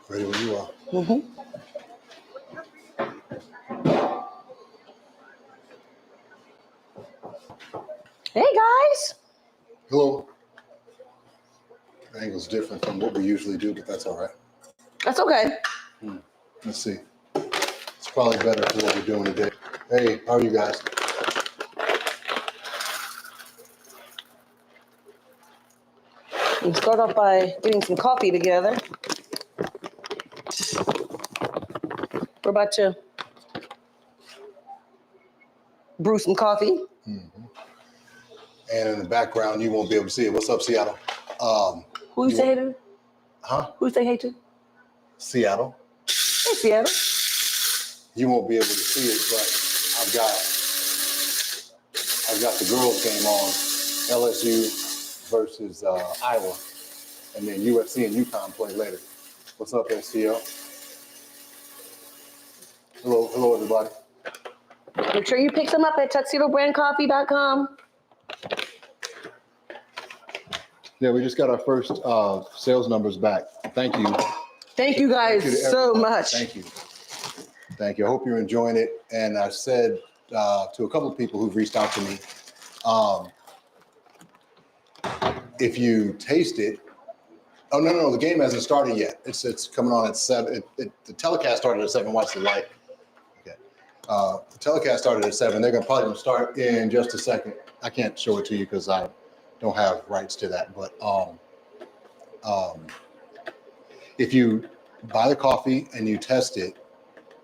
Ready when you are. Mm-hmm. Hey guys. Hello. The angle's different from what we usually do, but that's all right. That's okay. Let's see. It's probably better for what we're doing today. Hey, how are you guys? We'll start off by getting some coffee together. We're about to brew some coffee. Mm-hmm. And in the background, you won't be able to see it. What's up, Seattle? Who you say hey to? Huh? Who you say hey to? Seattle. Hey, Seattle. You won't be able to see it, but I've got the girls' game on, LSU versus Iowa, and then USC and UConn play later. What's up, SCO? Hello, everybody. Make sure you pick some up at tuxedobrandcoffee.com. Yeah, we just got our first sales numbers back. Thank you. Thank you guys so much. Thank you. Thank you. I hope you're enjoying it. And I said to a couple of people who've reached out to me, if you taste it, no, the game hasn't started yet. It's coming on at 7. The telecast started at 7. Watch the light. Okay. The telecast started at 7. They're probably going to start in just a second. I can't show it to you because I don't have rights to that. But if you buy the coffee and you test it,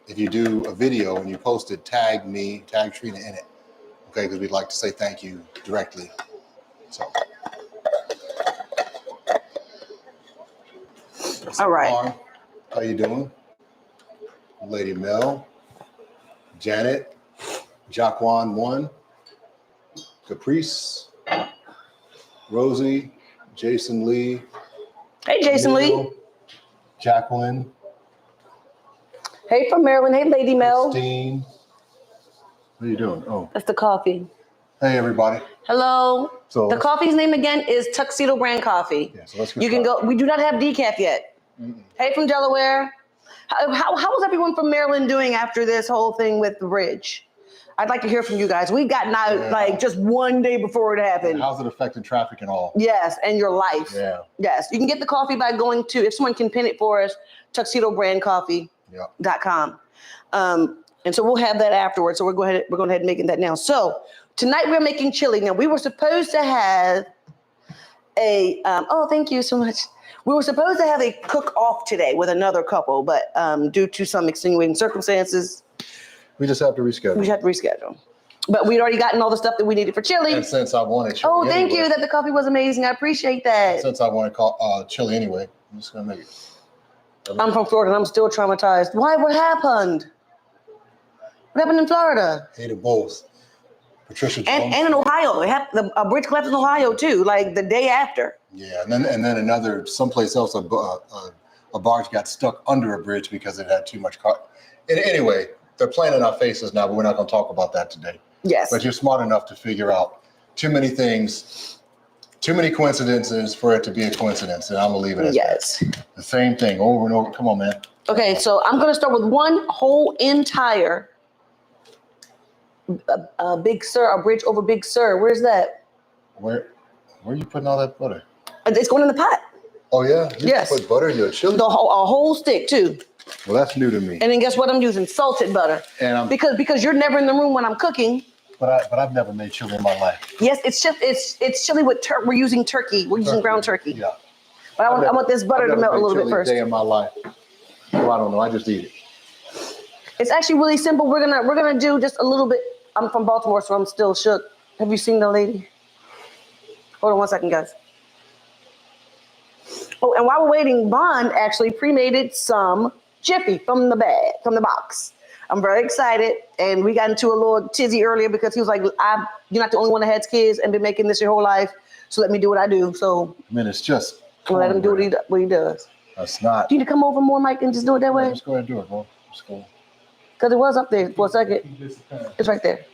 if you do a video and you post it, tag me, tag Trina in it. Okay, because we'd like to say thank you directly. So. All right. Lauren, how you doing? Lady Mel, Janet, Jaquan 1, Caprice, Rosie, Jason Lee. Hey, Jason Neil, Lee. Jacqueline. Hey, from Maryland. Hey, Lady Mel. Christine. What are you doing? Oh. That's the coffee. Hey, everybody. Hello. So the coffee's name again is Tuxedo Brand Coffee. Yeah, so let's get You can started. go. We do not have decaf yet. Mm-mm. Hey, from Delaware. How is everyone from Maryland doing after this whole thing with the bridge? I'd like to hear from you guys. We've gotten out like just one day before it happened. How's it affecting traffic and all? Yes, and your life. Yeah. Yes, you can get the coffee by going to, if someone can pin it for us, tuxedobrandcoffee.com. And so we'll have that afterwards. So we're going ahead and making that now. So tonight we're making chili. Now we were supposed to have a, thank you so much. We were supposed to have a cook-off today with another couple, but due to some extenuating circumstances, We just have to reschedule. we had to reschedule. But we'd already gotten all the stuff that we needed for chili. And since I wanted chili Oh, thank anyway, you. That the coffee was amazing. I appreciate that. Since I wanted chili anyway, I'm just going to make it. I'm from Florida and I'm still traumatized. Why? What happened? What happened in Florida? Hated both. Patricia Jones. And in Ohio. It happened, a bridge collapsed in Ohio too, like the day after. Yeah, and then another someplace else, a barge got stuck under a bridge because it had too much car. And anyway, they're playing in our faces now, but we're not going to talk about that today. Yes. But you're smart enough to figure out too many things, too many coincidences for it to be a coincidence, and I'm gonna leave it at Yes. that. The same thing over and over. Come on, man. Okay, so I'm gonna start with one whole entire Big Sur, a bridge over Big Sur. Where's that? Where are you putting all that butter? It's going in the pot. Oh yeah, you Yes. put butter in your chili. A whole stick too. Well, that's new to me. And then guess what? I'm using salted butter. And because you're never in the room when I'm cooking. But I've never made chili in my life. Yes, it's chili with we're using turkey. We're using ground turkey. Yeah. But I want this butter to melt a little bit first. Day in my life. Well, I don't know. I just eat it. It's actually really simple. We're gonna do just a little bit. I'm from Baltimore, so I'm still shook. Have you seen the lady? Hold on one second, guys. Oh, and while we're waiting, Bond actually pre-made some Jiffy from the box. I'm very excited, and we got into a little tizzy earlier because he was like, "You're not the only one that has kids and been making this your whole life, so let me do what I do." So I mean, it's just. let him do what he does. That's not. Do you need to come over more, Mike, and just do it that way? Just go ahead and do it, bro. Just go. Because it was up there for a second. It's right there.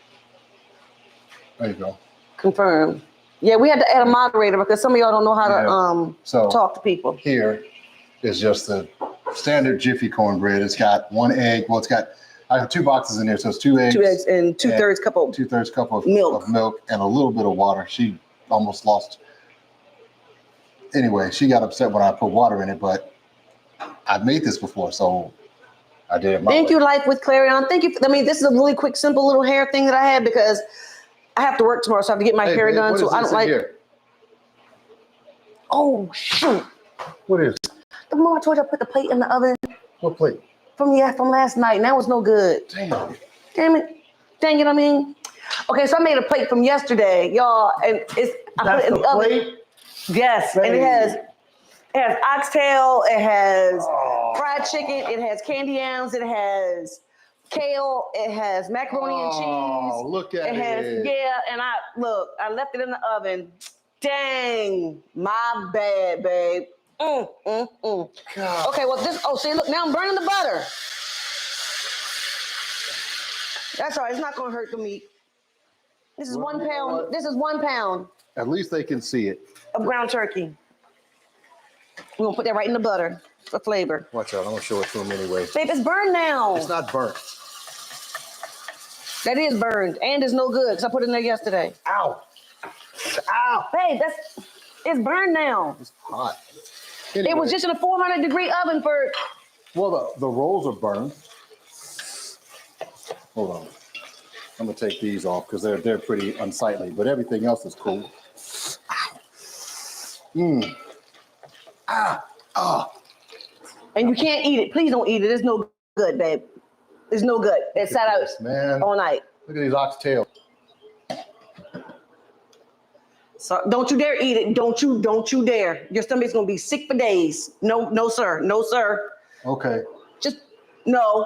There you go. Confirmed. Yeah, we had to add a moderator because some of y'all don't know how to So talk to people. Here is just the standard Jiffy cornbread. It's got 1 egg. Well, I have 2 boxes in there, so it's 2 eggs. 2 eggs and 2/3 cup of 2/3 cup of milk and a little bit of water. She almost lost. Anyway, she got upset when I put water in it, but I've made this before, so I did it my Thank way. you, Life with Clarion. Thank you. I mean, this is a really quick, simple little hair thing that I had because I have to work tomorrow, so I have to get my hair babe, done. what So is I this don't in like. here? Oh shoot! What is it? The moment I told you I put the plate in the oven What plate? from last night, and that was no good. Damn. Damn it! Dang it! I mean, okay, so I made a plate from yesterday, y'all, and I put it in the oven. Yes, and it has oxtail, it has fried chicken, it has candy yams, it has kale, it has macaroni and cheese. Oh, look at it. And I left it in the oven. Dang, my bad, babe. God. Okay, well see, look, now I'm burning the butter. That's all right, it's not gonna hurt the meat. This is 1 pound. This is 1 pound At least they can see it. of ground turkey. We're gonna put that right in the butter for flavor. Watch out, I'm gonna show it to them anyway. Babe, it's burned now. It's not burnt. That is burned, and it's no good because I put it in there yesterday. Ow. Ow. Babe, it's burned now. It's hot. It was just in a 400-degree oven for. Well, the rolls are burned. Hold on. I'm gonna take these off because they're pretty unsightly, but everything else is cool. And you can't eat it. Please don't eat it. It's no good, babe. It's no good. It sat out Man, all night. look at these oxtails. So don't you dare eat it. Don't you dare. Your stomach's gonna be sick for days. No, sir. No, sir. Okay. Just no.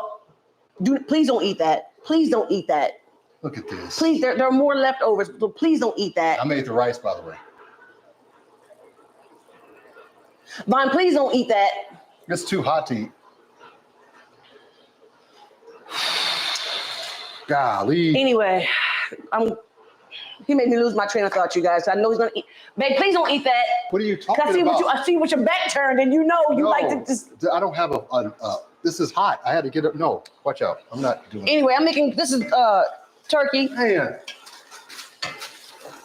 Please don't eat that. Please don't eat that. Look at this. Please, there are more leftovers, but please don't eat that. I made the rice, by the way. Vaughn, please don't eat that. It's too hot to eat. Golly. Anyway, he made me lose my train of thought, you guys. I know he's gonna eat. Babe, please don't eat that. What are you talking I see about? I see what your back turned, and you know you like to just. I don't have this is hot. I had to get up. No, watch out. I'm not doing Anyway, this is turkey. Man.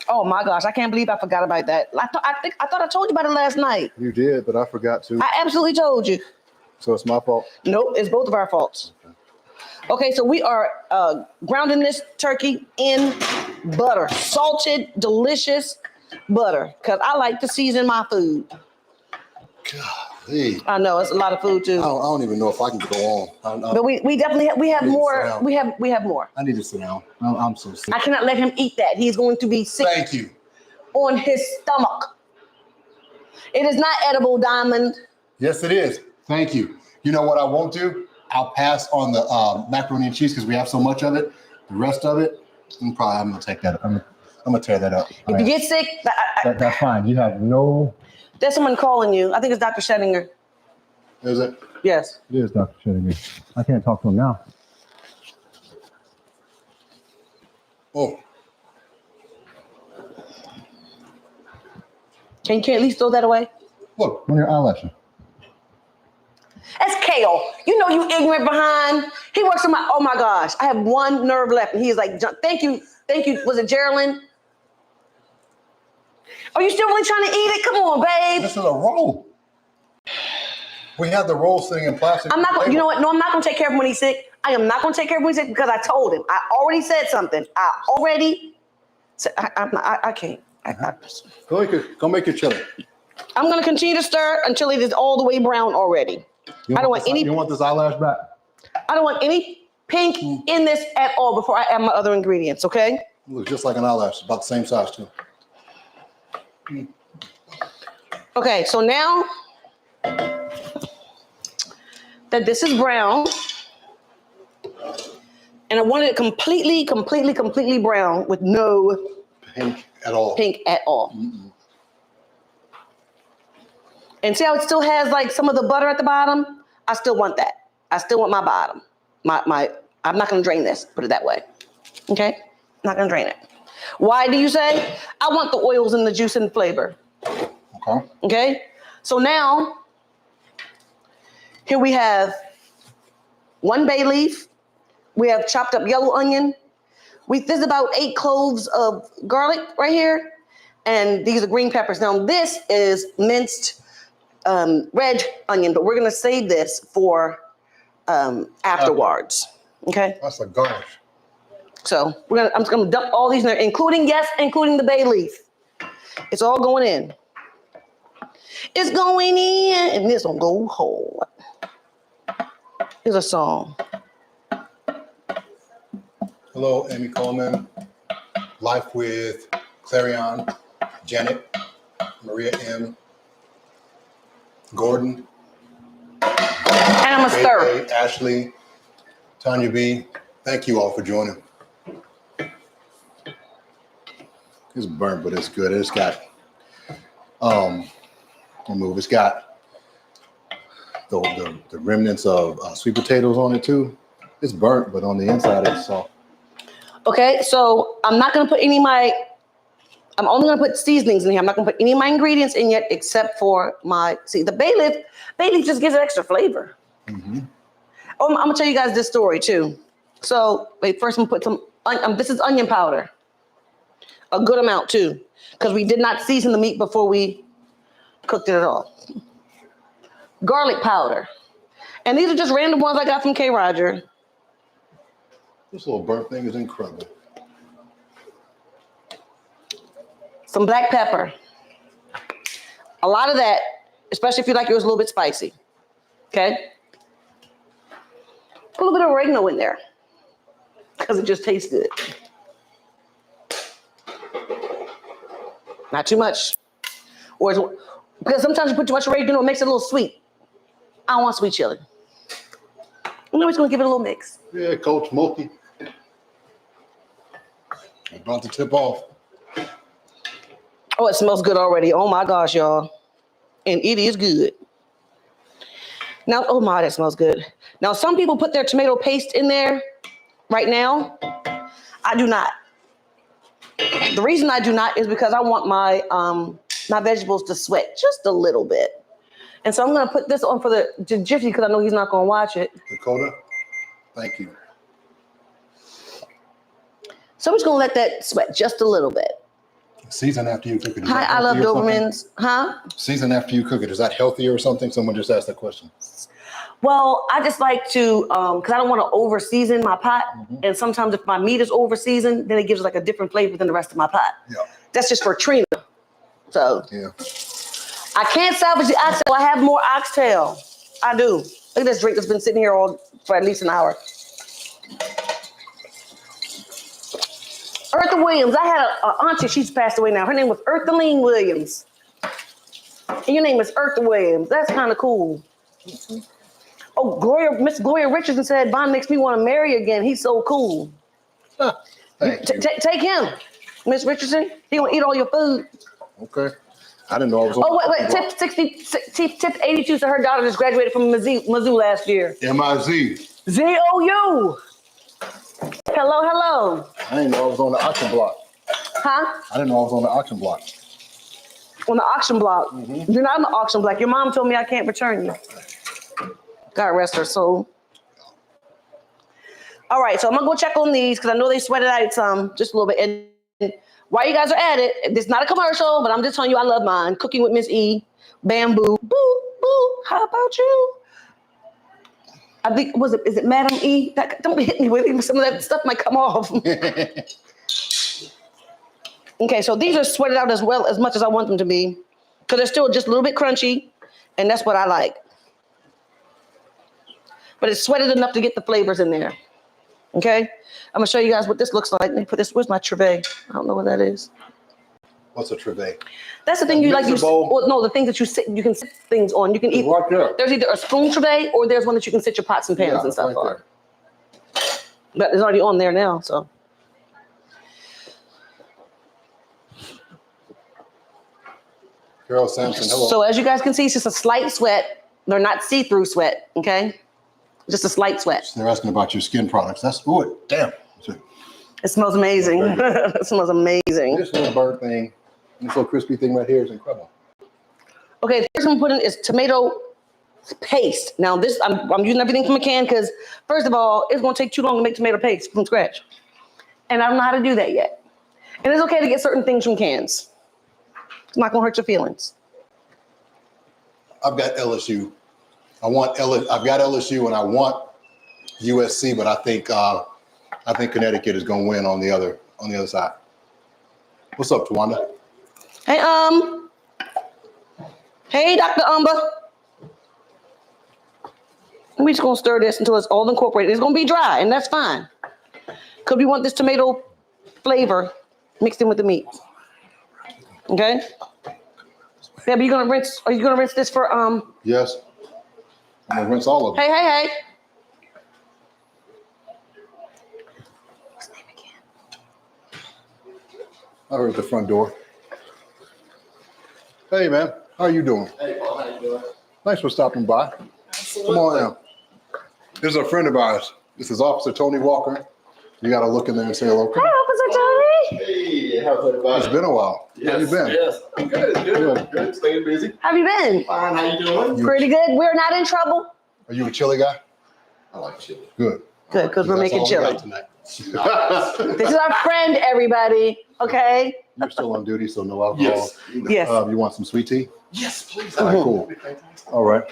Oh my gosh, I can't believe I forgot about that. I thought I told you about it last night. You did, but I forgot to. I absolutely told you. So it's my fault. Nope, it's both of our faults. Okay, so we are grounding this turkey in butter, salted, delicious butter, because I like to season my food. Golly. I know it's a lot of food too. I don't even know if I can go on. But we definitely have more. down. We have more. I need to sit down. I'm so sick. I cannot let him eat that. He's going to be sick Thank you. on his stomach. It is not edible, Diamond. Yes, it is. Thank you. You know what I won't do? I'll pass on the macaroni and cheese because we have so much of it. The rest of it, I'm gonna take that. I'm gonna tear that up. If you get sick, That's fine. You have no. there's someone calling you. I think it's Dr. Schettinger. Is it? Yes. It is Dr. Schettinger. I can't talk to him now. Oh, Can you at least throw that away? look. On your eyelashes. That's Kale. You know you ignorant behind. He works in my, oh my gosh. I have one nerve left. And he's like, thank you. Was it Geraldine? Are you still really trying to eat it? Come on, babe. This is a roll. We have the roll sitting in plastic. I'm not going, you know what? No, I'm not going to take care of him when he's sick. I am not going to take care of him when he's sick because I told him. I already said something. I already said, I can't. Go make your chili. I'm going to continue to stir until it is all the way brown already. I don't want any. You want this eyelash back? I don't want any pink in this at all before I add my other ingredients, okay? It looks just like an eyelash. About the same size too. Okay, so now that this is brown, and I want it completely brown with no Pink at all. pink at all. And see how it still has like some of the butter at the bottom? I still want that. I still want my bottom. I'm not gonna drain this, put it that way. Okay? Not gonna drain it. Why do you say? I want the oils and the juice and flavor. Okay. Okay? So now, Here we have 1 bay leaf. We have chopped up yellow onion. There's about 8 cloves of garlic right here. And these are green peppers. Now this is minced red onion, but we're gonna save this for afterwards. Okay. That's a garnish. So I'm just gonna dump all these in there, including the bay leaf. It's all going in. It's going in, and this one go hard. Here's a song. Hello, Amy Coleman. Life with Clarion, Janet, Maria M, Gordon, And I'm a stir. Ashley, Tanya B. Thank you all for joining. It's burnt, but it's good. It's got it's got the remnants of sweet potatoes on it too. It's burnt, but on the inside it's soft. Okay, so I'm not gonna put I'm only gonna put seasonings in here. I'm not gonna put any of my ingredients in yet except for the bay leaf. Bay leaf just gives it extra flavor. Mm-hmm. Oh, I'm gonna tell you guys this story too. So wait, first I'm gonna put some, this is onion powder. A good amount too, because we did not season the meat before we cooked it at all. Garlic powder. And these are just random ones I got from K. Roger. This little burnt thing is incredible. Some black pepper. A lot of that, especially if you like yours a little bit spicy. Okay? Put a little bit of oregano in there because it just tastes good. Not too much. Because sometimes you put too much oregano, it makes it a little sweet. I don't want sweet chili. I'm always going to give it a little mix. Yeah, Coach Mulkey. About to tip off. Oh, it smells good already. Oh my gosh, y'all. And it is good. Now, oh my, that smells good. Now, some people put their tomato paste in there right now. I do not. The reason I do not is because I want my my vegetables to sweat just a little bit. And so I'm going to put this on for the Jiffy because I know he's not going to watch it. Dakota, thank you. So I'm just going to let that sweat just a little bit. Season after you cook it. Hi, I love Dobermans. Huh? Season after you cook it. Is that healthier or something? Someone just asked that question. Well, I just like to, because I don't want to over season my pot. Mm-hmm. And sometimes if my meat is over seasoned, then it gives like a different flavor than the rest of my pot. Yeah. That's just for Trina. So yeah. I can't salvage the oxtail. I have more oxtail. I do. Look at this drink that's been sitting here for at least an hour. Eartha Williams. I had an auntie. She's passed away now. Her name was Earthaline Williams. And your name is Eartha Williams. That's kind of cool. Mm-hmm. Oh, Miss Gloria Richardson said, Von makes me want to marry again. He's so cool. Huh. Take him, Miss Richardson. He gonna eat all your food. Okay. I didn't know I was on. Oh, wait. Tip 82 said her daughter just graduated from Mizzou last year. M-I-Z. Z-O-U. Hello. I didn't know I was on the auction block. Huh? I didn't know I was on the auction block. On the auction block? Mm-hmm. You're not on the auction block. Your mom told me I can't return you. God rest her soul. All right, so I'm going to go check on these because I know they sweated out some, just a little bit. And while you guys are at it, it's not a commercial, but I'm just telling you I love mine. Cooking with Miss E. Bamboo. Boo, boo. How about you? I think, is it Madam E? Don't hit me with it. Some of that stuff might come off. Okay, so these are sweated out as much as I want them to be because they're still just a little bit crunchy, and that's what I like. But it's sweated enough to get the flavors in there. Okay? I'm going to show you guys what this looks like. Let me put this, where's my trivet? I don't know what that is. What's a trivet? That's the thing you like. No, the things that you can sit things on. You can eat. Right there. There's either a spoon trivet or there's one that you can sit your pots and pans and stuff on. But it's already on there now, so. Carol Sampson, hello. So as you guys can see, it's just a slight sweat. They're not see-through sweat, okay? Just a slight sweat. They're asking about your skin products. That's good. Damn. It smells amazing. It smells amazing. This little bird thing, this little crispy thing right here is incredible. Okay, the first one I'm putting is tomato paste. Now this, I'm using everything from a can because first of all, it's gonna take too long to make tomato paste from scratch. And I don't know how to do that yet. And it's okay to get certain things from cans. It's not gonna hurt your feelings. I've got LSU. I've got LSU and I want USC, but I think Connecticut is gonna win on the other side. What's up, Tawanda? Hey, Dr. Umba. We're just gonna stir this until it's all incorporated. It's gonna be dry, and that's fine. Because we want this tomato flavor mixed in with the meat. Okay? Yeah, but are you gonna rinse this for Yes. I'm gonna rinse all of them. Hey. What's his name again? I heard the front door. Hey, man. How are you doing? Hey, Paul, how you doing? Thanks for stopping by. Absolutely. Come on now. This is a friend of ours. This is Officer Tony Walker. You got to look in there and say hello. Hi, Officer Tony. Hey, how's everybody? It's been a while. Yes, How you been? Yes, I'm good. Staying busy. How have you been? Fine, how you doing? Pretty good. We're not in trouble. Are you a chili guy? I like chili. Good. Good, because we're making That's all we chili. got tonight. This is our friend, everybody. Okay? You're still on duty, so no alcohol. Yes. Yes. You want some sweet tea? Yes, please. All right, Mhm. cool. All right.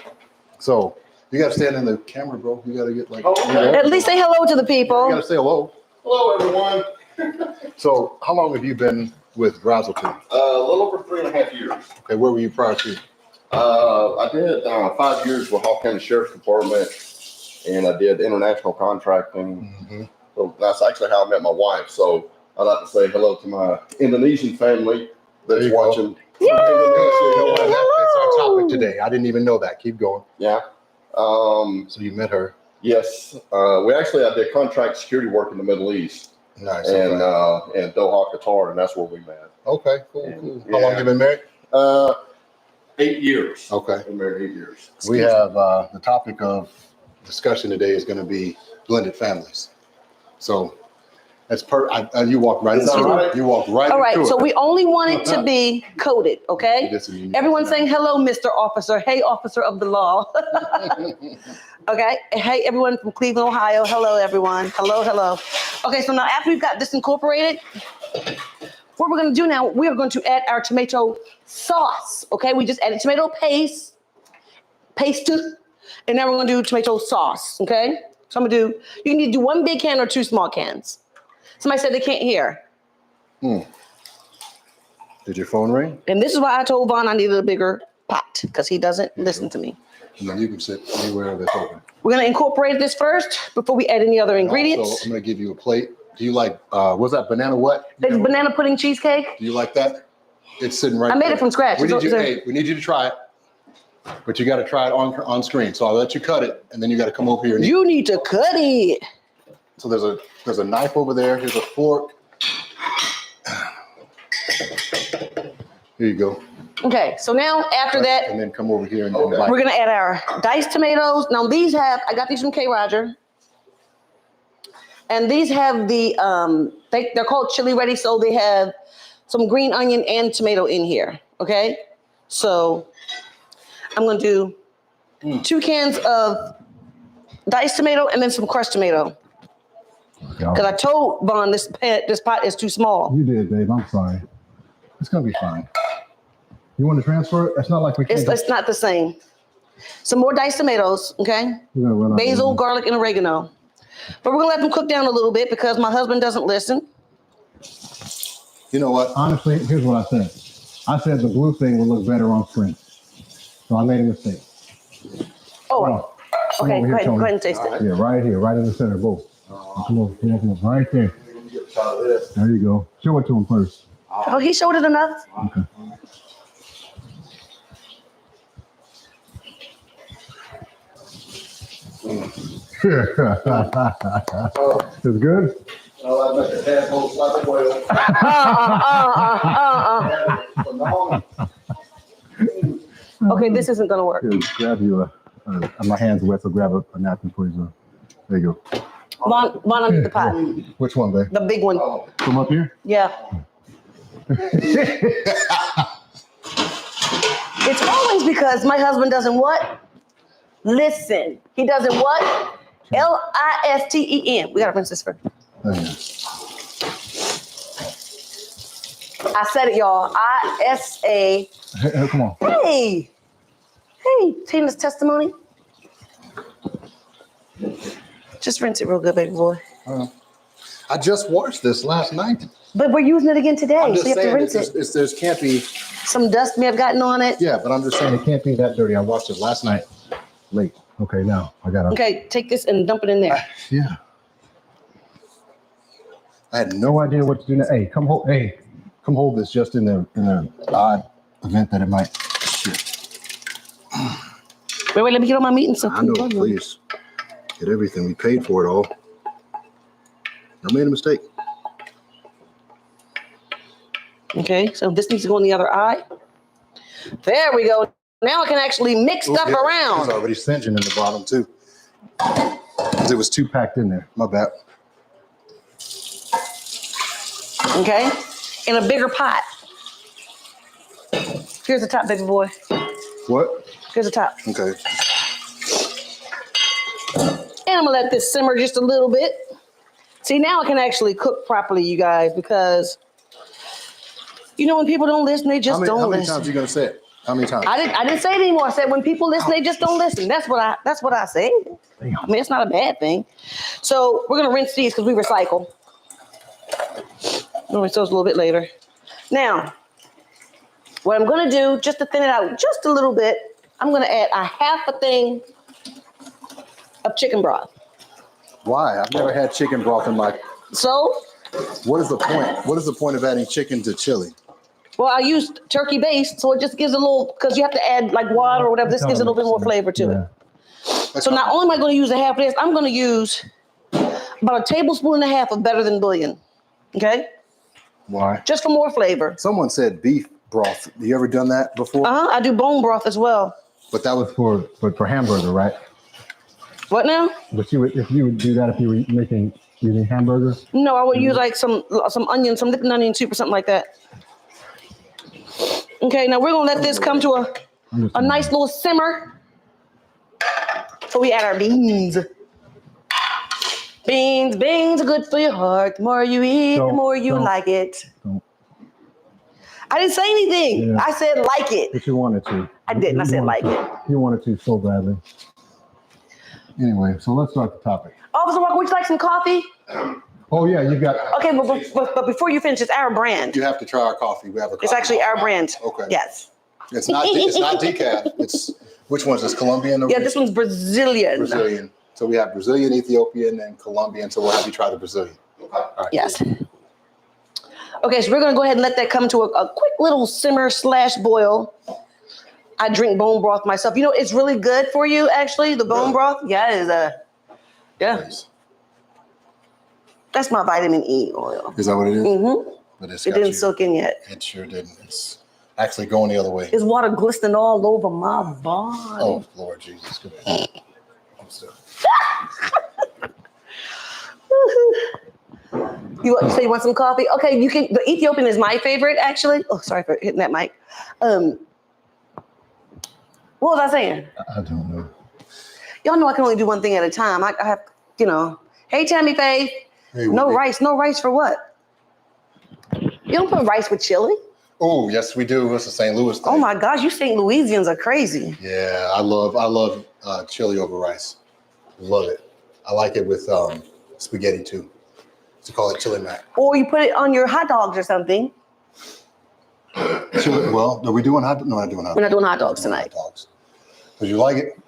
So you got to stand in the camera, bro. You got to get like. Oh, okay. At least say hello to the You got people. to say hello. Hello, everyone. So how long have you been with Brazelton? A little over 3.5 years. Okay, where were you prior to? I did 5 years with Hall County Sheriff's Department, and I did international contracting. Mm-hmm. So that's actually how I met my wife. So I'd like to say hello to my Indonesian family There that's you go. watching. Yay! You know what? That fits our Hello. topic today. I didn't even know that. Keep going. Yeah. So you met her. Yes. I did contract security work in the Middle East Nice. and Okay. in Doha, Qatar, and that's where we met. Okay. Cool. and- Cool. yeah. How long you been married? 8 years. Okay. Been married 8 years. We have the topic of discussion today is going to be blended families. So that's you walked right Is that into it. right? You walked right All right, into so it. we only want it to be coded, okay? Everyone saying hello, Mr. Officer. Hey, officer of the law. Okay. Hey, everyone from Cleveland, Ohio. Hello, everyone. Hello. Okay, so now after we've got this incorporated, what we're going to do now, we are going to add our tomato sauce. Okay, we just added tomato paste, and now we're going to do tomato sauce. Okay, so I'm going to do, you can either do one big can or two small cans. Somebody said they can't hear. Did your phone ring? And this is why I told Vaughn I needed a bigger pot, because he doesn't listen to me. And then you can sit anywhere that's open. We're going to incorporate this first before we add any other ingredients. So I'm going to give you a plate. Do you like, what's that, banana what? It's banana pudding cheesecake. Do you like that? It's sitting right I made there. it from scratch. We need you, So- hey, we need you to try it, but you got to try it on screen. So I'll let you cut it, and then you got to come over here. And You need to cut it. So there's a knife over there. Here's a fork. Here you go. Okay, so now after that, And then come over here and Okay. bite. we're gonna add our diced tomatoes. Now I got these from K. Roger. And these have they're called chili ready, so they have some green onion and tomato in here, okay? So I'm gonna do 2 cans of diced tomato and then some crushed tomato. Because I told Vaughn this pot is too small. You did, Dave. I'm sorry. It's gonna be fine. You want to transfer it? It's not like we can't. It's not the same. Some more diced tomatoes, okay? We're gonna run out of Basil, room. garlic, and oregano. But we're gonna let them cook down a little bit because my husband doesn't listen. You know what? Honestly, here's what I said. I said the blue thing would look better on screen. So I made a mistake. Oh, Oh, come okay. over Go here, ahead Tony. and taste it. Yeah, right here, right in the center, both. Come on. Right there. Get a shot of this. There you go. Show it to him first. Oh, he showed it enough. Okay. It's good? Oh, I make a tadpole slap of whale. Phenomenal. Okay, this isn't gonna work. Here, grab you my hand's wet, so grab a napkin for you. There you go. Vaughn, I need the pot. Which one, babe? The big one. Oh, Come up here. Yeah. It's always because my husband doesn't what? Listen. He doesn't what? Listen. We gotta rinse this first. Oh, yeah. I said it, y'all. ISA. Hey, come on. Hey, Tina's testimony. Just rinse it real good, baby boy. I just washed this last night. But we're using it again today, I'm so just you have to saying, rinse it. there can't be. Some dust may have gotten on it. Yeah, but I'm just saying it can't be that dirty. I washed it last night, late. Okay, now I got to. Okay, take this and dump it in there. Yeah. I had No idea what to do now. Hey, come hold this just in the odd event that it might. Shit. Wait, let me get on my meat and stuff. I know, please. Get everything. We paid for it all. I made a mistake. Okay, so this needs to go in the other eye. There we go. Now I can actually mix stuff around. It's already singeing in the bottom too. It was too packed in there. My bad. Okay, in a bigger pot. Here's the top, baby boy. What? Here's the top. Okay. And I'm gonna let this simmer just a little bit. See, now I can actually cook properly, you guys, because you know when people don't listen, they just don't How many listen. times are you gonna say it? How many times? I didn't say it anymore. I said when people listen, they just don't listen. That's what I say. I mean, it's not a bad thing. So we're gonna rinse these because we recycle. We'll rinse those a little bit later. Now, what I'm gonna do, just to thin it out just a little bit, I'm gonna add a half a thing of chicken broth. Why? I've never had chicken broth in my. So, What is the point? What is the point of adding chicken to chili? well, I used turkey based, so it just gives a little, because you have to add like water or whatever. This gives a little bit more flavor to it. So not only am I going to use a half of this, I'm going to use about a tablespoon and a half of better than bouillon. Okay? Why? Just for more flavor. Someone said beef broth. You ever done that before? I do bone broth as well. But that was For hamburger, right? What now? But if you would do that if you were using hamburger. No, I would use like some onion, some liquid onion soup or something like that. Okay, now we're gonna let this come to a nice little simmer before we add our beans. Beans are good for your heart. The more you eat, the more you like it. I didn't say anything. Yeah. I said like it. But you wanted to. I didn't. I said like it. You wanted to so badly. Anyway, so let's start the topic. Officer Walker, would you like some coffee? Oh yeah, you got. Okay, but before you finish, it's our brand. You have to try our coffee. We have a coffee. It's actually our brand. Okay. Yes. It's not decaf. It's which one is this? Colombian? Or Yeah, this one's Brazilian. Brazilian. So we have Brazilian, Ethiopian, and Colombian. So we'll have you try the Brazilian. All right. Yes. Okay, so we're gonna go ahead and let that come to a quick little simmer / boil. I drink bone broth myself. You know, it's really good for you, actually. The bone broth. Yeah, it is Nice. That's my vitamin E oil. Is that what it is? Mm-hmm. But It didn't soak in yet. It sure didn't. It's actually going the other way. There's water glistening all over my body. Oh, Lord Jesus. Come here. I'm sorry. You say you want some coffee? Okay, you can. The Ethiopian is my favorite, actually. Oh, sorry for hitting that mic. What was I saying? I don't know. Y'all know I can only do one thing at a time. I have, Hey, Tammy Faith. Hey, No Whitney. rice. No rice for what? You don't put rice with chili? Oh, yes, we do. It's a St. Louis thing. Oh my gosh, you St. Louisians are crazy. Yeah, I love chili over rice. Love it. I like it with spaghetti too. To call it chili mac. Or you put it on your hot dogs or something. Chili, well, are we doing hot? No, we're not doing hot. We're not doing hot dogs tonight. Hot dogs. Would you like it?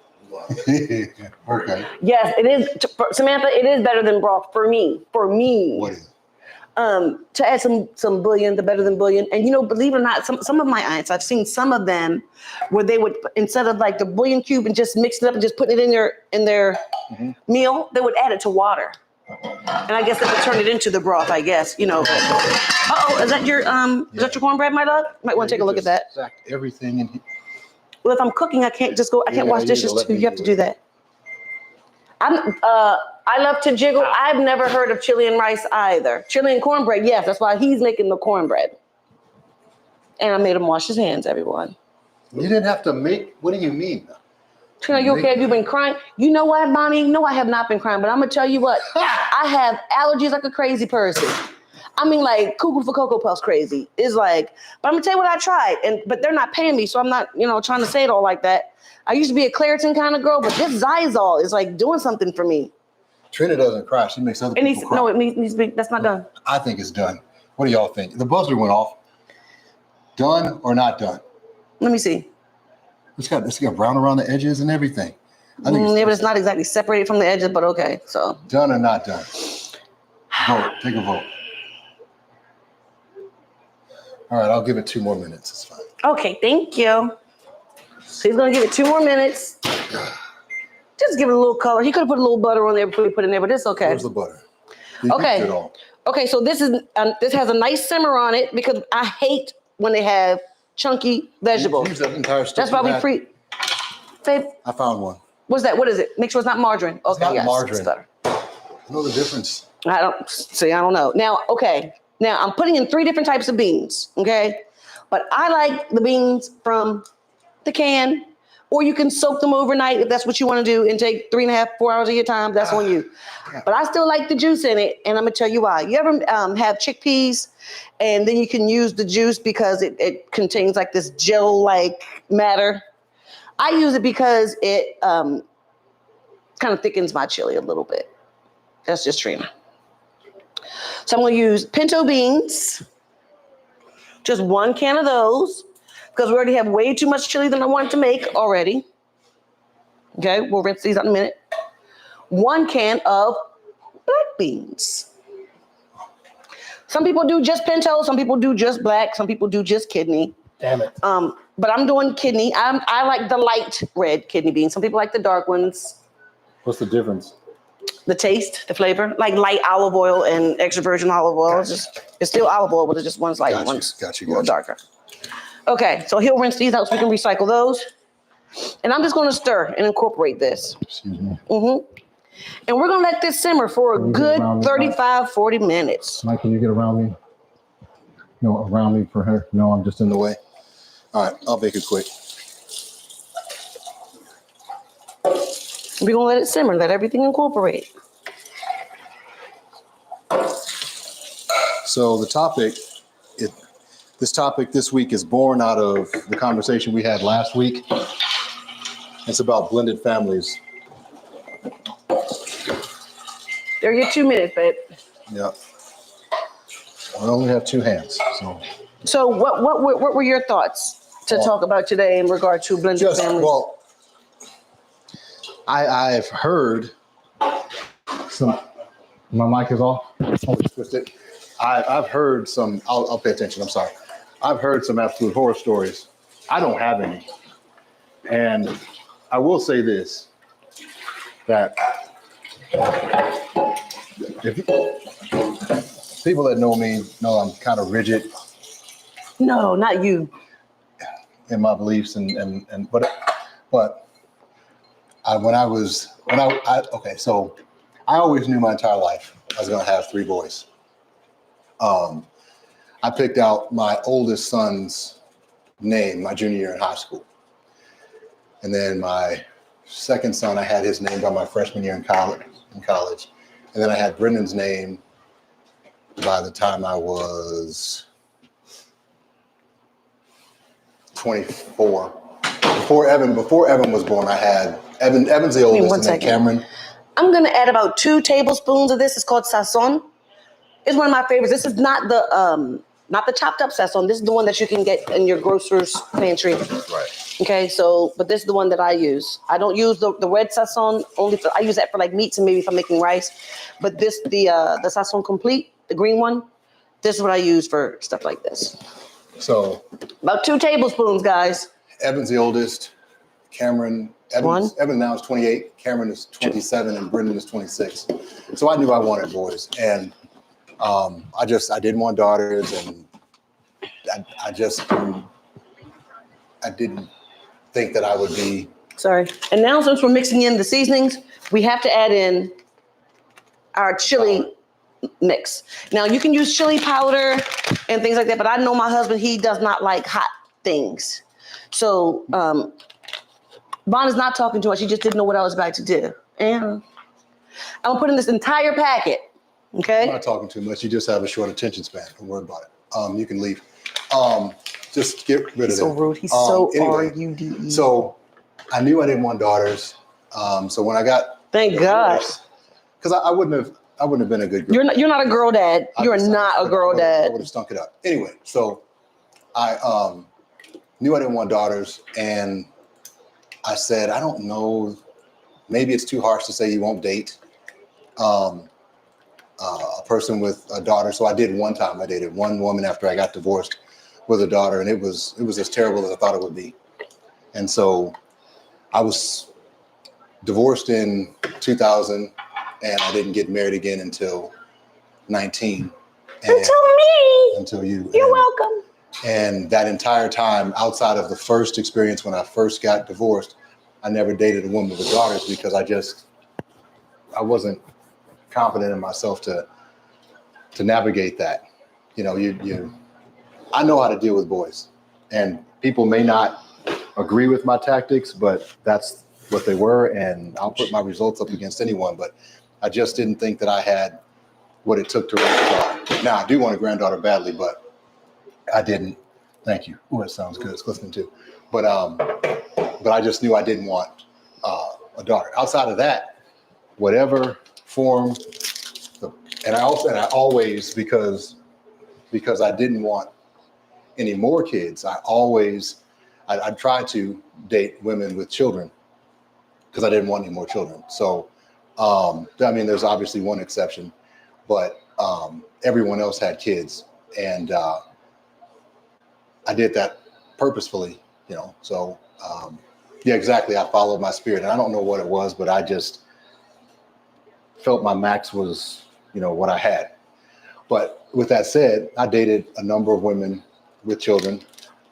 Okay. Yes, it is. Samantha, it is better than broth for me. For me. What is it? To add some bouillon, the better than bouillon. And believe it or not, some of my aunts, I've seen some of them where they would, instead of like the bouillon cube and just mix it up and just put it in their meal, they would add it to water. And I guess that would turn it into the broth, I guess, Uh-oh, is that your cornbread, my love? Might want to take a look at that. Exact everything in here. Well, if I'm cooking, I can't wash you dishes let too. me You have to do do that. I love to jiggle. I've never heard of chili and rice either. Chili and cornbread, yes. That's why he's making the cornbread. And I made him wash his hands, everyone. You didn't have to make. What do you mean? Trina, you okay? Have you been crying? You know what, Bonnie? No, I have not been crying, but I'm gonna tell you what. I have allergies like a crazy person. I mean, like cuckoo for Cocoa Puffs crazy. It's like, but I'm gonna tell you what I tried, but they're not paying me, so I'm not, trying to say it all like that. I used to be a Claritin kind of girl, but this Zyzol is like doing something for me. Trina doesn't cry. She makes other people cry. No, it needs to be. That's not done. I think it's done. What do y'all think? The buzzer went off. Done or not done? Let me see. It's got brown around the edges and everything. I think Yeah, but it's not exactly separated from the edges, but okay. So done or not done? Vote. Take a vote. All right, I'll give it 2 more minutes. It's fine. okay, thank you. So he's gonna give it 2 more minutes. Just give it a little color. He could have put a little butter on there before he put it in there, but it's okay. Where's the butter? You Okay. used it all. Okay, so this has a nice simmer on it because I hate when they have chunky vegetables. Use that entire stuff. That's why we Babe, I found one. what's that? What is it? Make sure it's not margarine. Okay, not yes, margarine. it's better. You know the difference. I don't know. Now, okay. Now I'm putting in 3 different types of beans, okay? But I like the beans from the can, or you can soak them overnight if that's what you want to do and take 3.5, 4 hours of your time. That's on you. But I still like the juice in it, and I'm gonna tell you why. You ever have chickpeas, and then you can use the juice because it contains like this gel-like matter. I use it because it kind of thickens my chili a little bit. That's just Trina. So I'm going to use pinto beans, just 1 can of those, because we already have way too much chili than I wanted to make already. Okay, we'll rinse these out in a minute. 1 can of black beans. Some people do just pinto, some people do just black, some people do just kidney. Damn it. But I'm doing kidney. I like the light red kidney beans. Some people like the dark ones. What's the difference? The taste, the flavor, like light olive oil and extra virgin olive oil. It's still olive oil, but it's just one's light, one's a little darker. Okay, so he'll rinse these out so we can recycle those. And I'm just going to stir and incorporate this. Excuse me. And we're going to let this simmer for a good 35, 40 minutes. Mike, can you get around me? No, around me for her. No, I'm just in the way. All right, I'll make it quick. We're going to let it simmer, let everything incorporate. So the topic, this topic this week is born out of the conversation we had last week. It's about blended families. There are your 2 minutes, babe. Yeah. I only have 2 hands, so. So what were your thoughts to talk about today in regard to blended families? Well, I've heard some. My mic is off. twisted. I've heard some. I'll pay attention. I'm sorry. I've heard some absolute horror stories. I don't have any, and I will say this: that if people that know me know I'm kind of rigid No, not you. in my beliefs, but so I always knew my entire life I was going to have 3 boys. I picked out my oldest son's name my junior year in high school. And then my second son, I had his name by my freshman year in college. And then I had Brendan's name by the time I was 24. Before Evan was born, I had Evan's the oldest, and then Cameron. I'm gonna add about 2 tablespoons of this. It's called sazon. It's one of my favorites. This is not the chopped up sazon. This is the one that you can get in your grocer's pantry. Right. Okay, but this is the one that I use. I don't use the red sazon. I use that for like meats and maybe if I'm making rice. But the sazon complete, the green one, this is what I use for stuff like this. So about 2 tablespoons, guys. Evan's the oldest. Evan now is 28. Cameron is 27, and Brendan is 26. So I knew I wanted boys, and I didn't want daughters, and I didn't think that I would be. Sorry. And now since we're mixing in the seasonings, we have to add in our chili mix. Now you can use chili powder and things like that, but I know my husband, he does not like hot things. So Bond is not talking to us. She just didn't know what I was about to do. And I'm putting this entire packet. Okay. I'm not talking too much. You just have a short attention span. Don't worry about it. You can leave. Just get rid of it. So rude. He's so anyway, rude. So I knew I didn't want daughters. So when I got Thank God. because I wouldn't have been a good girl. You're not a girl dad. You're not a girl I dad. would have stunk it up. Anyway, so I knew I didn't want daughters, and I said, I don't know, maybe it's too harsh to say you won't date a person with a daughter. So I did one time. I dated one woman after I got divorced with a daughter, and it was as terrible as I thought it would be. And so I was divorced in 2000, and I didn't get married again until 19. Until me. Until you. You're welcome. And that entire time, outside of the first experience when I first got divorced, I never dated a woman with daughters because I wasn't confident in myself to navigate that. You know, I know how to deal with boys, and people may not agree with my tactics, but that's what they were, and I'll put my results up against anyone. But I just didn't think that I had what it took to raise a daughter. Now I do want a granddaughter badly, but I didn't. Thank you. Oh, that sounds good. It's listening to. But I just knew I didn't want a daughter. Outside of that, whatever form, and I always because I didn't want any more kids. I tried to date women with children because I didn't want any more children. So I mean, there's obviously one exception, but everyone else had kids, and I did that purposefully, you know. So yeah, exactly. I followed my spirit, and I don't know what it was, but I just felt my max was, you know, what I had. But with that said, I dated a number of women with children,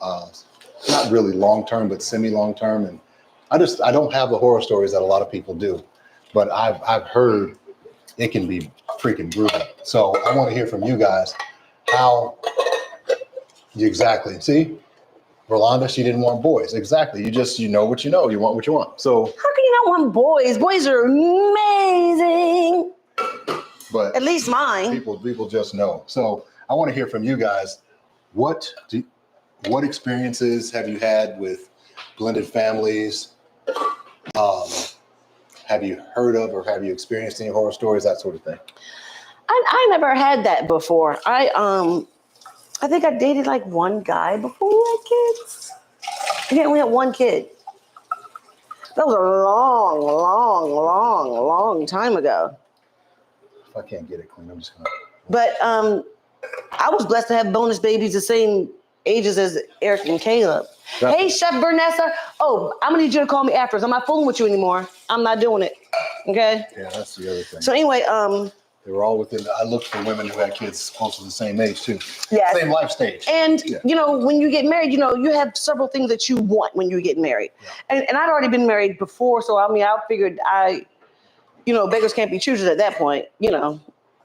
not really long-term, but semi-long-term. And I don't have the horror stories that a lot of people do, but I've heard it can be freaking brutal. So I want to hear from you guys how you exactly see. Rolanda, she didn't want boys. Exactly. You know what you know. You want what you want. So How can you not want boys? Boys are amazing. but At least mine. people just know. So I want to hear from you guys. What experiences have you had with blended families? Have you heard of or have you experienced any horror stories, that sort of thing? I never had that before. I think I dated like one guy before we had kids. Again, we had one kid. That was a long time ago. If I can't get it clean, I'm just gonna. But I was blessed to have bonus babies the same ages as Eric and Caleb. Hey, Chef Bernessa. Oh, I'm gonna need you to call me afterwards. I'm not fooling with you anymore. I'm not doing it. Okay. Yeah, that's the other thing. So anyway, They were all within. I looked for women who had kids close to the same age too. Yes. Same life stage. and Yeah. you know, when you get married, you know, you have several things that you want when you get married. Yeah. And I'd already been married before, so I mean, I figured beggars can't be choosers at that point, you know,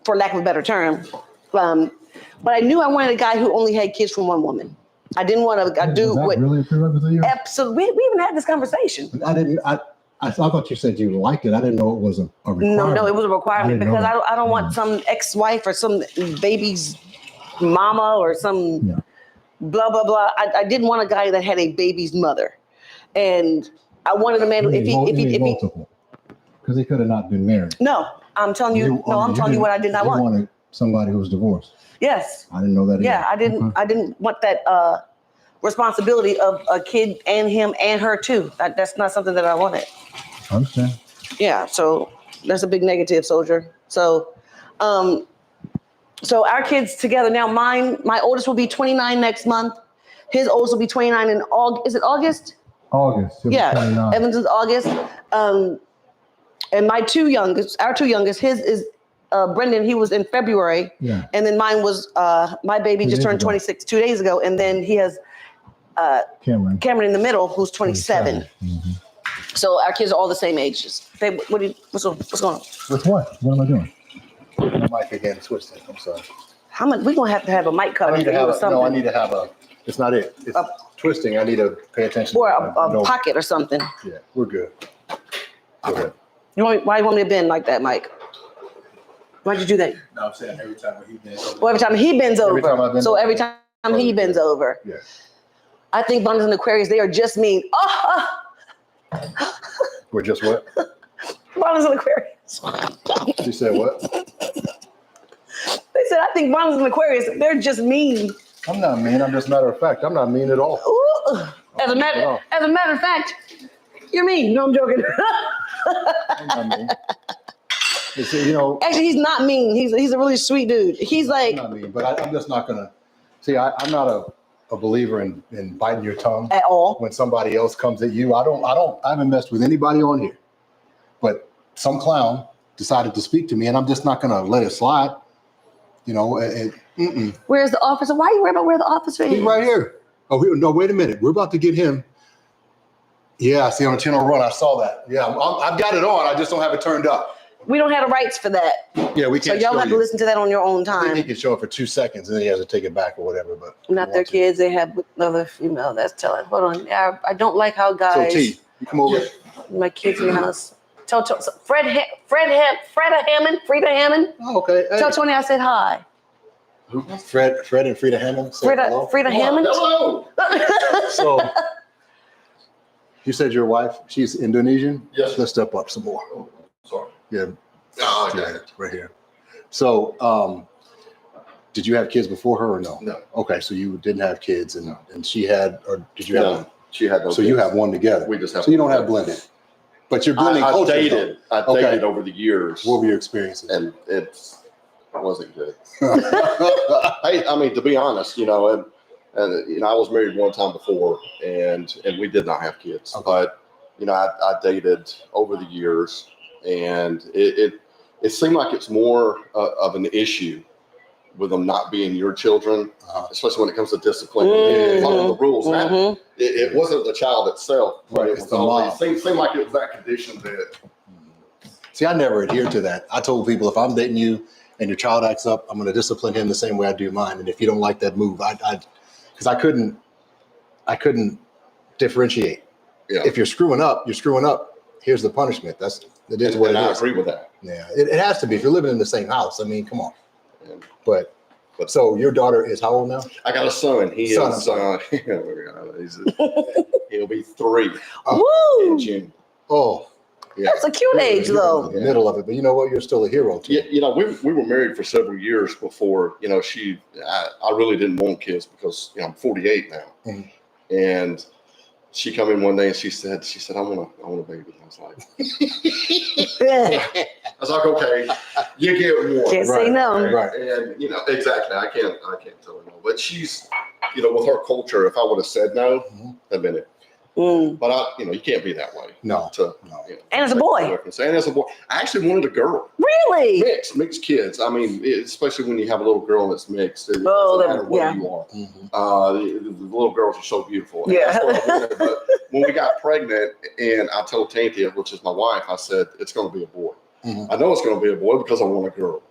for lack of a better term. But I knew I wanted a guy who only had kids from one woman. I didn't want a dude with really a prerequisite here? absolutely. We even had this conversation. I thought you said you liked it. I didn't know it was a requirement. No, it was a requirement I didn't know because that. I don't want some ex-wife or some baby's mama or some blah, blah, blah. I didn't want a guy that had a baby's mother. And I wanted a man who, if he multiple, because he could have not been married. no, I'm telling you, I'm telling you what I did not You want. wanted somebody who was divorced. Yes. I didn't know that. Yeah, either. I didn't want that responsibility of a kid and him and her too. That's not something that I wanted. I understand. Yeah, so that's a big negative, soldier. So our kids together now, my oldest will be 29 next month. His oldest will be 29 in August. Is it August? August. It was Yeah, 29. Evans is August. And our two youngest, his is Brendan, he was in February. Yeah. And then mine was, my baby 2 just days turned ago. 26 2 days ago. And then he has Cameron in the middle, who's 27. Mm-hmm. So our kids are all the same ages. Babe, what's going on? With what? What am I doing? My mic again switched it. I'm sorry. How much? We're going to have a mic cover. I need to for you have or something. I need to have a. It's not it. It's, twisting, I need to pay attention. Or a pocket or something. Yeah, we're good. Okay. Why you want me to bend like that, Mike? Why'd you do that? No, I'm saying every time he bends over. Well, every time he bends over. Every time I bend so over. every time he bends over. Yeah. I think Bunnies and Aquarius, they are just mean. We're just what? Bunnies and Aquarius. She said what? They said, I think Bunnies and Aquarius, they're just mean. I'm not mean. I'm just matter of fact. I'm not mean at all. Ooh. As a matter of fact, you're mean. No, I'm joking. I'm not mean. You see, Actually, he's not mean. He's a really sweet dude. He's like, I'm not mean, but I'm just not gonna. See, I'm not a believer in biting your tongue at all. when somebody else comes at you. I haven't messed with anybody on here, but some clown decided to speak to me, and I'm just not gonna let it slide. Where's the officer? Why are you worried about where the officer is? He's right here. Oh, no, wait a minute. We're about to get him. Yeah, I see on the channel run. I saw that. Yeah, I've got it on. I just don't have it turned up. We don't have the rights for that. Yeah, we can't. So y'all have to listen to that on your own I think time. he can show it for 2 seconds, and then he has to take it back or whatever. But Not their kids. They have another female. That's telling. Hold on. I don't like how guys. So T, you come over. My kids in the house. Tell Freda Hammond. Oh, okay. Hey. Tell Tony I said hi. Fred and Frida Hammond. Freda Hammond. Hello. So you said your wife, she's Indonesian? Yes. Let's step up some more. Oh, sorry. Yeah. Oh, okay. Yeah, right here. So did you have kids before her or no? No. Okay, so you didn't have kids and she had, or did you have one? She had no So kids. you have one together. We just have So you don't one have together. blended. But you're blending I cultures. dated. I Okay. dated over the years. What were your experiences? And it wasn't good. I mean, to be honest, and I was married one time before, and we did not have kids. Okay. But I dated over the years, and it seemed like it's more of an issue with them not being your children, especially when it comes to discipline and following the rules. Mhm. It wasn't the child itself, but Right, it it's was the always, mom. seemed like it was that condition that. See, I never adhered to that. I told people if I'm dating you and your child acts up, I'm going to discipline him the same way I do mine. And if you don't like that move, because I couldn't differentiate. Yeah. If you're screwing up, you're screwing up. Here's the punishment. It is what it I is. agree with that. Yeah, it has to be. If you're living in the same house, I mean, come on. And But so your daughter is how old now? I got a son. Son, He'll be 3 Woo! in June. Oh, Yeah. That's a cute age, you're though. in the middle of it. But you know what? You're still a hero too. Yeah, we were married for several years before, I really didn't want kids because, I'm 48 now. Mhm. And she come in one day and she said, I want a baby. I was like, okay, you get one. Can't say no. Right. And exactly, I can't tell her no. But she's, with her culture, if I would have said no, that'd been it. Mm. But you can't be that way. No. No. And as a boy. And as a boy, I actually wanted a girl. Really? Mixed kids. I mean, especially when you have a little girl that's mixed. It Oh, doesn't matter where yeah. you are. Mhm. The little girls are so beautiful. And Yeah. that's what I wanted. But when we got pregnant, and I told Tantia, which is my wife, I said it's going to be a boy. Mhm. I know it's going to be a boy because I want a girl,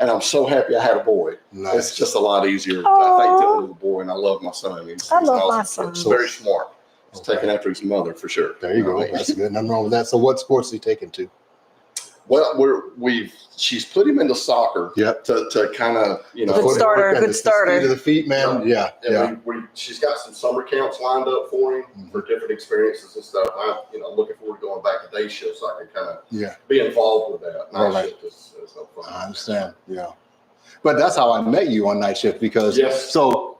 and I'm so happy I had a boy. Nice. It's just a lot easier. Aw. I think dealing with a boy, and I love my son. He's I love awesome. my son. He's very smart. He's Okay. taken after his mother for sure. There you go. That's good. Nothing wrong with that. So what sports is he taking to? Well, she's put him into soccer. Yep. To kind of Good starter, And good the starter. speed of the feet, man. Yeah. And she's got some summer camps lined up for him for different experiences and stuff. I'm, looking forward to going back to day shift so I can kind of Yeah. be involved with that. Night Right. shift is no fun. I understand. Yeah. But that's how I met you on night shift because Yes. so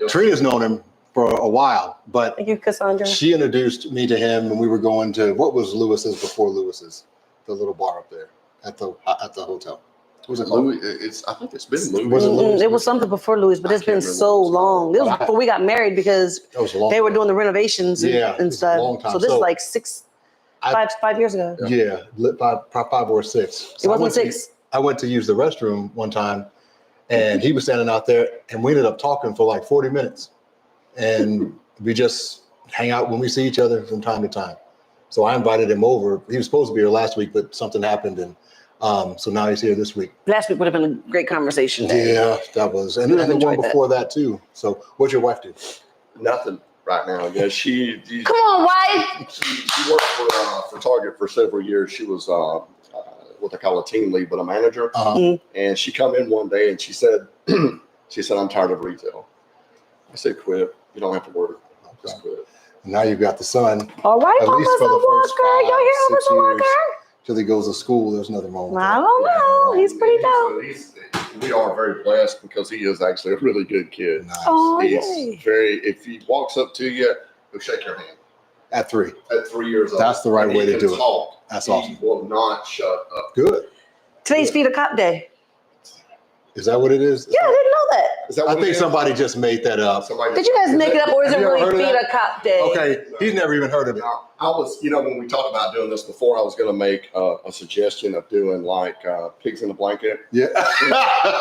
Yes. Trina's known him for a while, but Thank you, Cassandra. she introduced me to him when we were going to what was Lewis's before Lewis's, the little bar up there at the hotel. What was it called? Louis, I think it's been Louis. Was it Louis? It was something before Louis, but I it's been can't remember so what it was called. long. This was before we got married because That was a long they were time. doing the renovations and, Yeah, it and was a stuff. long time. So this is So like I- 5 years ago. Yeah, lit by 5 or 6. It So I wasn't went to- 6. I went to use the restroom one time and he was standing out there and we ended up talking for like 40 minutes. And we just hang out when we see each other from time to time. So I invited him over. He was supposed to be here last week, but something happened. And so now he's here this week. Last week would have been a great conversation day. Yeah, that was. And You would the have one enjoyed that. before that too. So what's your wife do? Nothing. right now. Yeah, she Come on, wife. she worked for Target for several years. She was what they call a team lead, but a manager. And she come in one day and she said, I'm tired of retail. I said, quit. You don't have to work. Just quit. Now you've got the son. All right, At least for the first Walker. Y'all hear 5, 6 Mr. years Walker? till he goes to school. There's nothing wrong with I that. don't know. He's pretty dope. We are very blessed because he is actually a really good kid. Nice. Oh, He's yay. if he walks up to you, he'll shake your hand. At 3. At 3 years old. That's the right And way he to can do it. talk. That's He awesome. will not shut up. Good. Today's Feed a Cop Day. Is that what it is? Yeah, I didn't know that. Is that I what think it is? somebody just made that up. Did you guys make it up, or is it Have you ever really heard of Feed that? a Cop Day? Okay, he's never even heard of it. Now, I was, when we talked about doing this before, I was going to make a suggestion of doing like pigs in a blanket, Yeah.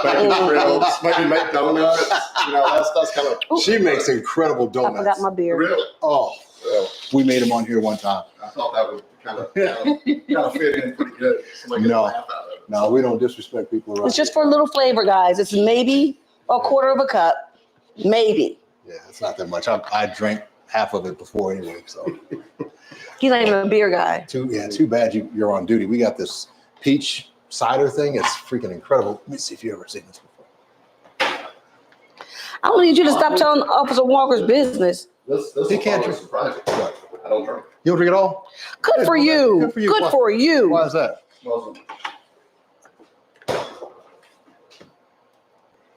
baking ribs, maybe make donuts. That's kind of. She makes incredible I donuts. forgot my beer. Really? Oh, Well, we made them on here one time. I thought that would kind of fit in pretty good. Somebody No. laugh out of it. No, we don't disrespect people. Around It's just for a little flavor, guys. It's maybe a quarter of a cup. Maybe. Yeah, it's not that much. I drank half of it before anyway. So He's not even a beer guy. too bad you're on duty. We got this peach cider thing. It's freaking incredible. Let me see if you've ever seen this before. I don't need you to stop telling Officer Walker's business. This He will can't probably drink. surprise you. What? I don't drink. You don't drink at all? Good for you. Good for you. Good Why- for you. Why is that? Muslim.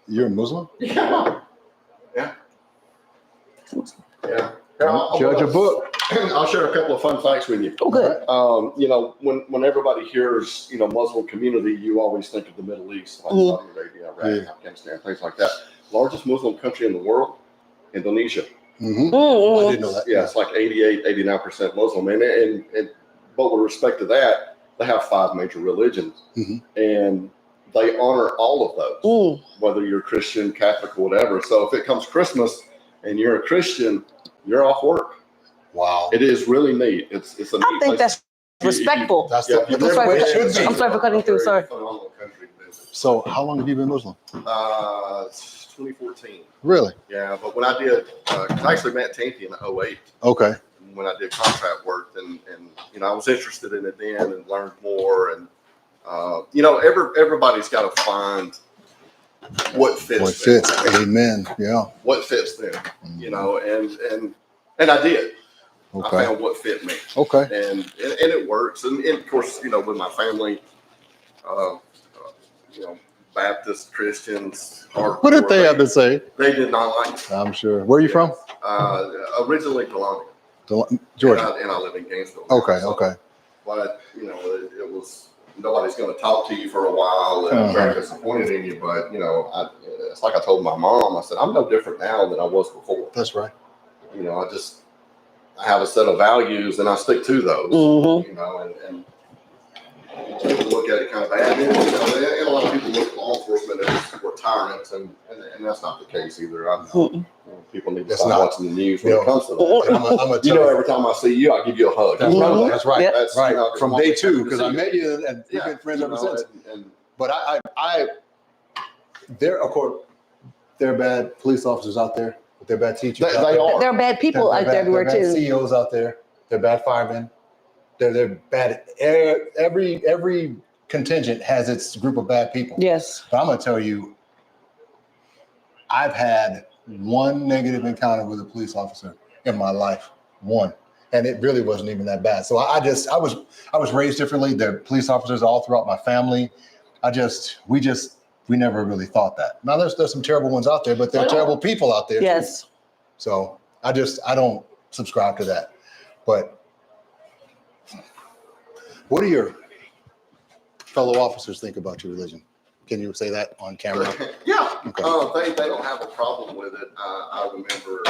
You're a Muslim? Yeah. Yeah. Yeah. Judge a book. I'll share a couple of fun facts with you. Oh, good. When everybody hears, Muslim community, you always think of the Middle East, like Saudi Arabia, Iraq, Afghanistan, things like that. Largest Muslim country in the world, Indonesia. Mm-hmm. I Mm-mm. didn't know that. Yeah, it's like 89% Muslim. And but with respect to that, they have 5 major religions. Mhm. And they honor all of those, Mm. whether you're Christian, Catholic, or whatever. So if it comes Christmas and you're a Christian, you're off work. Wow. It is really neat. It's a neat I think place. that's respectful. That's Yeah, the you've that's never the way been- it should be. I'm sorry for cutting through, sorry. Phenomenal country to visit. So how long have you been Muslim? It's 2014. Really? Yeah, but when I did, I actually met Tanky in 2008 Okay. when I did contract work, and I was interested in it then and learned more. And everybody's got to find what fits. What them. fits? Amen. Yeah. What fits them, and I did. I Okay. found what fit me. Okay. And it works. And of course, with my family, Baptist Christians, What did they have to say? They did not like it. I'm sure. Where are you from? Originally Columbia, Georgia. and I live in Gainesville. now. Okay. So, Okay. But it was nobody's going to talk to you for a while and very disappointed in you. But it's like I told my mom. I said I'm no different now than I was before. That's right. I have a set of values and I stick to those. Mhm. And people look at it kind of bad. And a lot of people look at law enforcement as we're tyrants, and that's not the case either. People need to It's stop not. watching the news when it comes to that. And I'm a tell Every time I see you, I give you a hug. That's right. That's right. Yep. That's right. Just From want day to 2, see because I met you and we've been friends ever since. And But there, of course, there are bad police officers out there. They're bad teachers. They out there. are. There are bad people They're out there everywhere bad too. CEOs out there. They're bad firemen. They're bad. Every contingent has its group of bad people. Yes. But I'm gonna tell you, I've had one negative encounter with a police officer in my life. One. And it really wasn't even that bad. So I was raised differently. There are police officers all throughout my family. We never really thought that. Now there's some terrible ones out there, but there are terrible people out there. Yes. Too. So I don't subscribe to that. But what do your fellow officers think about your religion? Can you say that on camera? Yeah, Okay. they don't have a problem with it. I remember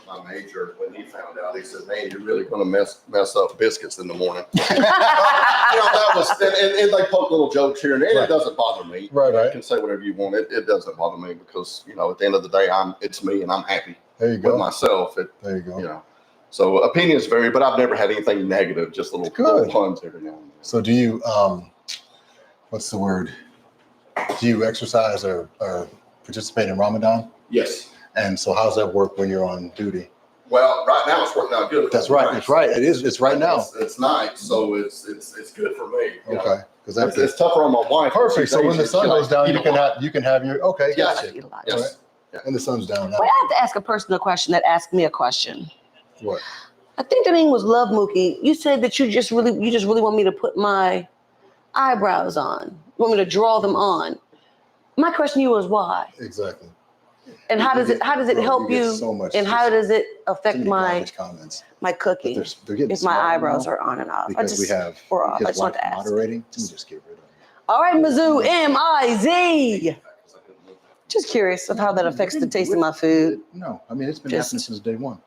my major when he found out. He said, "Man, you're really going to mess up biscuits in the morning." That was, and they poke little jokes here and there. Right. It doesn't bother me. Right. You can say whatever you want. It doesn't bother me because at the end of the day, it's me and I'm happy There you with go. myself. There you go. So opinions vary, but I've never had anything negative. Just little puns every now and then. So do you, what's the word? Do you exercise or participate in Ramadan? Yes. And so how's that work when you're on duty? Well, right now it's working out good. That's right. It's right. It is. It's right now. It's night, so it's good for me. Okay. Because It's tougher on my wife. perfect. So when the sun goes down, you can have your okay. Yes. Gotcha. Eat a lot. All right. And the sun's down now. Wait, I have to ask a personal question that asked me a question. What? I think the name was Love Mookie. You said that you just really want me to put my eyebrows on. You want me to draw them on. My question to you is why? Exactly. And how does it help you? So much. And how does it affect my comments? my cooking? They're getting If my smaller eyebrows now are on and off. because we have or off. I his just want wife to ask. moderating. Let me just get rid of it. All right, Mizzou, M-I-Z. Just curious of how that affects the taste of my food. No, I mean it's been Just- happening since day one.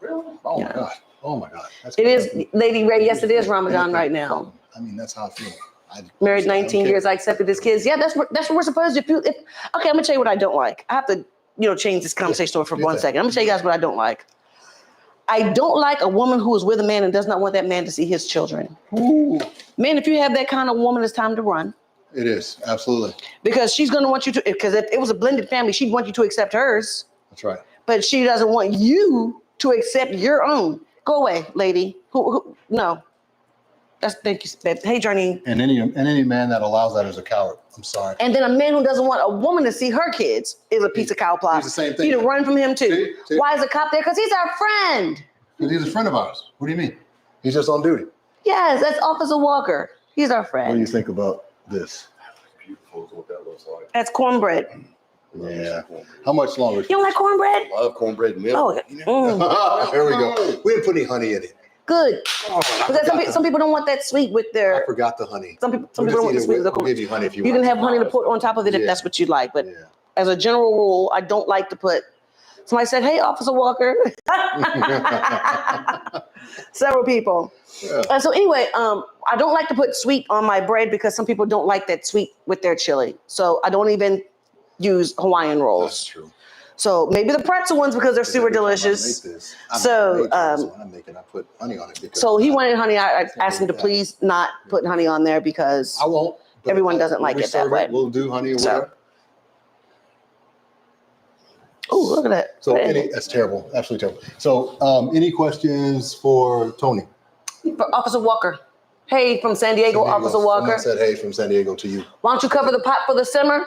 Really? Oh Yeah. my god! Oh my god! That's It is, Lady Ray, yes, it is Ramadan right now. I mean that's how I feel. Married I don't 19 care. years, I accepted his kids. Yeah, that's what we're supposed to do. Okay, I'm gonna tell you what I don't like. I have to, change this conversation for 1 second. I'm gonna tell you guys what I don't like. I don't like a woman who is with a man and does not want that man to see his children. Ooh, Man, if you have that kind of woman, it's time to run. it is absolutely. Because she's gonna want you to, because if it was a blended family, she'd want you to accept hers, That's right. but she doesn't want you to accept your own. Go away, lady. Who no. Thank you, babe. Hey, Journey. And any man that allows that is a coward. I'm sorry. And then a man who doesn't want a woman to see her kids is a piece of cow plot. He's the same thing. You need to run from him too. See? Why is a cop there? Because he's our friend. Because he's a friend of ours. What do you mean? He's just on duty. Yes, that's Officer Walker. He's our What do friend. you think about this? Beautiful is what that looks like. That's cornbread. Yeah. How much longer? You don't like cornbread? I love cornbread milk. Oh, There we go. We didn't put any honey in it. good. Oh, Because some people don't want that sweet with I their. forgot the honey. Some people We'll don't want the just sweet eat with it. the We'll give you honey if you You want. can have honey to put on top of it if Yeah. that's what you like. But Yeah. as a general rule, I don't like to put. Somebody said, "Hey, Officer Walker." Several people. Yeah. So anyway, I don't like to put sweet on my bread because some people don't like that sweet with their chili. So I don't even use Hawaiian rolls. That's true. So maybe the pretzel ones because they're super Every time I delicious. make this, So, when I make it, I put honey on it. Because So he wanted honey. I asked him to please not put honey on there because I won't. but Everyone if doesn't when like we it that serve way. We'll do honey or So, whatever. oh, look at that. So that's terrible. Absolutely terrible. So any questions for Tony? For Officer Walker. Hey, from San Diego, Officer Someone Walker. said, hey, from San Diego to you. Why don't you cover the pot for the simmer?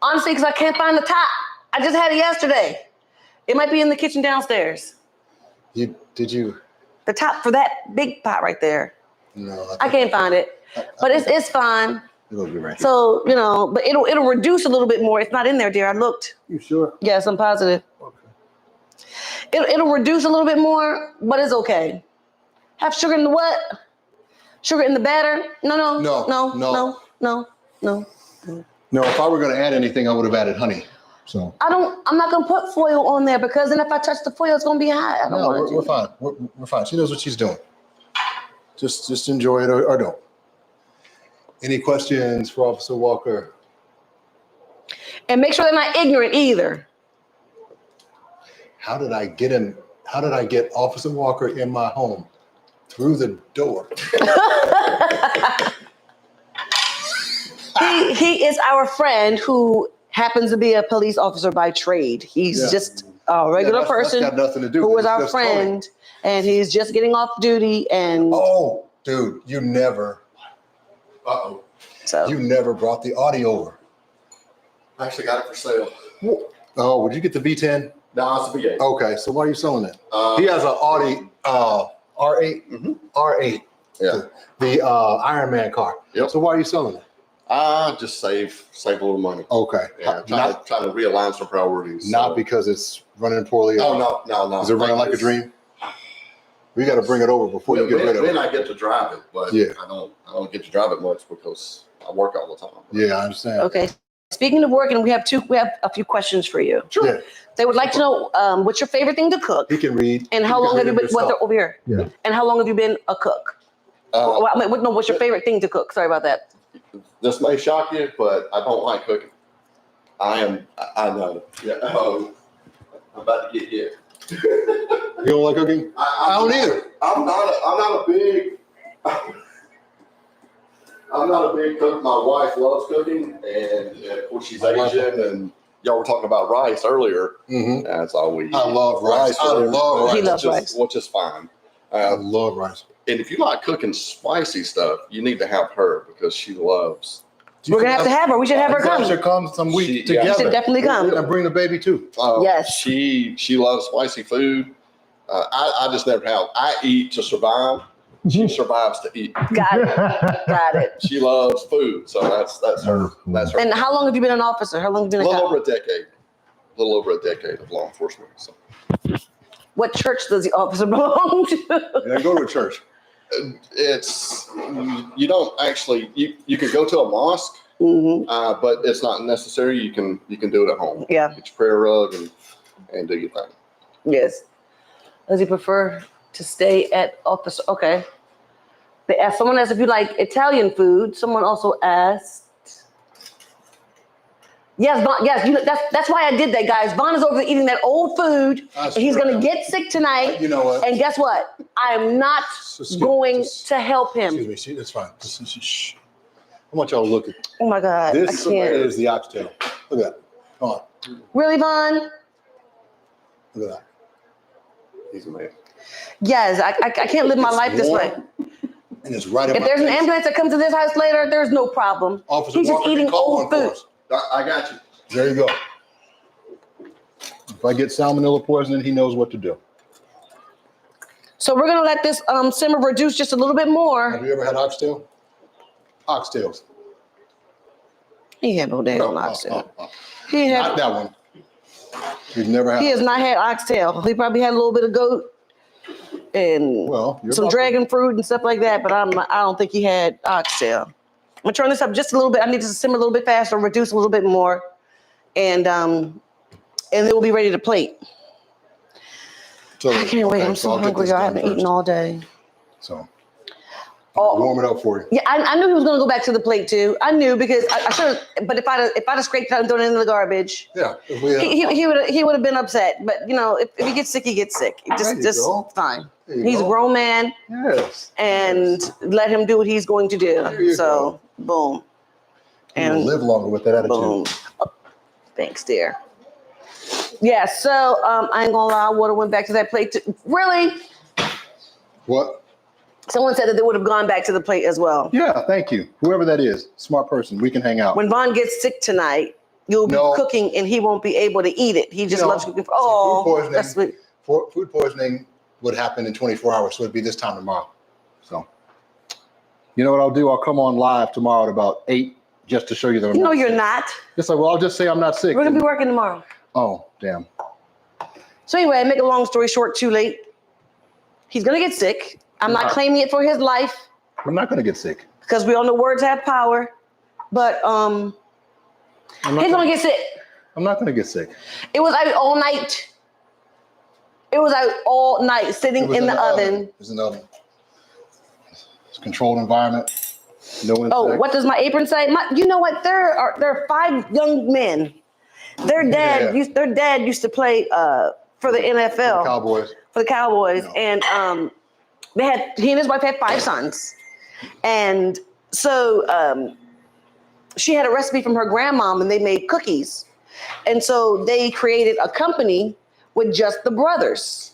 Honestly, because I can't find the top. I just had it yesterday. It might be in the kitchen downstairs. Did you? The top for that big pot right there. No. I can't find it, but it's fine. It'll be right here. So but it'll reduce a little bit more. It's not in there, dear. I looked. You sure? Yes, I'm positive. Okay. It'll reduce a little bit more, but it's okay. Have sugar in the what? Sugar in the batter? No. No, if I were going to add anything, I would have added honey. So I'm not gonna put foil on there because then if I touch the foil, it's gonna be hot. I don't no, want we're fine. We're fine. She knows what she's doing. Just enjoy it or don't. Any questions for Officer Walker? And make sure they're not ignorant either. How did I get him? How did I get Officer Walker in my home? Through the door. He is our friend who happens to be a police officer by trade. He's Yeah. just a regular That's person got nothing to do who with is it. our It's just Tony. friend, and he's just getting off duty. And Oh, dude, you never so brought the audio over. I actually got it for sale. Oh, would you get the V10? No, it's a V8. Okay, so why are you selling it? Uh, He has an Audi R8. Mhm. R8. Yeah. The Iron Man car. Yep. So why are you selling it? Just save a little money. Okay. Yeah, trying to realign some priorities. Not so. because it's running poorly. Oh no. Is it running like a dream? We got to bring it over before you get rid of Then it. I get to drive it, but Yeah. I don't get to drive it much because I work all the time. Yeah, I understand. okay. Speaking of working, we have a few questions for you. Sure. Yeah, They would like to know what's your favorite thing to cook, he can read. and how He long can have you read been himself. over here? Yeah. And how long have you been a cook? Well, I mean, no, what's your favorite thing to cook? Sorry about that. This may shock you, but I don't like cooking. I know. Yeah. Oh, I'm about to get hit. You don't like cooking? I don't either. I'm not a big cook. My wife loves cooking, and of course she's My wife- Asian, and y'all were talking about rice earlier. Mm-hmm. That's all we eat. I love rice. I love He rice. loves rice. Which is fine. I love rice. And if you like cooking spicy stuff, you need to have her because she loves. We're gonna have to have her. We should have her You guys come. should come some week She- You together. should definitely come. And bring the baby too. Yes. She loves spicy food. I just never have. I eat to survive. She survives to eat. Got it. Got it. She loves food, so that's her. That's her. And how long have you been an officer? How long have you A been a little cop? over a decade. A little over a decade of law enforcement. So What church does the officer belong to? Yeah, go to a church. it's you don't actually you can go to a mosque, Mm-hmm. but it's not necessary. You can do it at home. Yeah. Get your prayer rug and do your thing. Yes. Does he prefer to stay at officer? Okay. They asked, someone asked if you like Italian food. Someone also asked. Yes, Vaughn, yes, that's why I did that, guys. Vaughn is over there eating that old food, I and he's swear gonna to get sick tonight. You know what? And guess what? I am not Excuse- going just- to help him. Excuse me. It's fine. Shh. I want y'all to look at Oh my God, this. I can't. Is the oxtail. Look at that. Come on. Really, Vaughn? Look at that. He's a man. Yes, I can't live my It's life this way. warm, and it's right in If my there's an face. ambulance that comes to this house later, there's no problem. Officer He's just Walker, eating call old one for food. us. I got you. There you go. If I get salmonella poisoning, he knows what to do. So we're gonna let this simmer reduce just a little bit more. Have you ever had oxtail? Oxtails. He had no damn oxtail. He Not had. that one. We've never had. He has not had oxtail. He probably had a little bit of goat and Well, you're some about to- dragon fruit and stuff like that. But I don't think he had oxtail. I'm gonna turn this up just a little bit. I need to simmer a little bit faster, reduce a little bit more, and it will be ready to plate. So, I can't wait. okay, I'm so so I'll get hungry. this I done haven't first. eaten all day. So Oh. warm it up for you. Yeah, I knew he was gonna go back to the plate too. I knew because I should have. But if I'd have scraped it out and thrown it in the garbage, Yeah. If we had, he would have been upset. But you know, if he gets sick, he gets sick. There you Just go. fine. There you He's a go. grown man, Yes. and let him do what he's going to There do. you So boom, You will and live longer with that attitude. boom. Thanks, dear. Yeah. So I ain't gonna lie. Water went back to that plate. Really? What? Someone said that they would have gone back to the plate as well. Yeah, thank you. Whoever that is, smart person. We can hang out. When Vaughn gets sick tonight, you'll be No. cooking and he won't be able to eat it. He just No. loves cooking. Food Oh, poisoning. that's sweet. Food poisoning would happen in 24 hours, so it'd be this time tomorrow. So, you know what I'll do? I'll come on live tomorrow at about 8 just to show you that I'm No, not you're sick. not. Just like, well, I'll just say I'm not sick. We're gonna be working tomorrow. Oh, damn. So anyway, make a long story short, too late. He's gonna get sick. I'm not claiming it for his life I'm not going to get sick. because we all know words have power. But I'm not he's gonna get sick. I'm not going to get sick. It was out all night. It was out all night, sitting It was in the oven. It was in the oven. It's a controlled environment. No insect. Oh, what does my apron say? You know what? There are 5 young men. Their dad used to play for the NFL. Cowboys. For the Cowboys, No. and he and his wife had 5 sons, and so she had a recipe from her grandmom, and they made cookies, and so they created a company with just the brothers.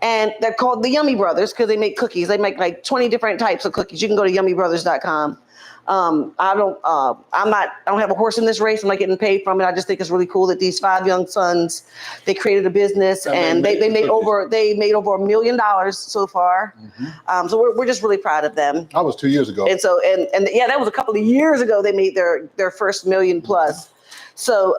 And they're called the Yummy Brothers because they make cookies. They make like 20 different types of cookies. You can go to yummybrothers.com. I don't have a horse in this race. I'm not getting paid from it. I just think it's really cool that these 5 young sons, they created a business and they made over $1 million so far. Mm-hmm. So we're just really proud of them. That was 2 years ago. And so, and yeah, that was a couple of years ago. They made their first $1 million plus. So,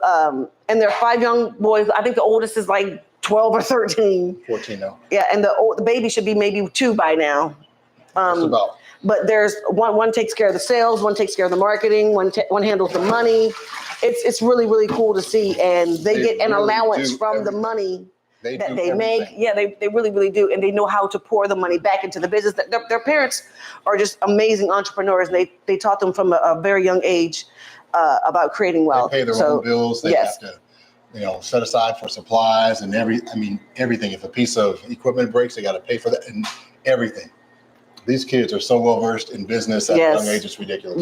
and there are 5 young boys. I think the oldest is like 12 or 13. 14 now. Yeah, and the baby should be maybe 2 by now. That's about. But there's one takes care of the sales, one takes care of the marketing, one handles the money. It's really, really cool to see, and they get an really allowance do from the everything. money They that do they make. everything. Yeah, they really, really do, and they know how to pour the money back into the business. Their parents are just amazing entrepreneurs, and they taught them from a very young age about creating wealth. They pay their own bills. They yes. have to, set aside for supplies and everything. If a piece of equipment breaks, they got to pay for that and everything. These kids are so well versed in business at a young age, it's ridiculous.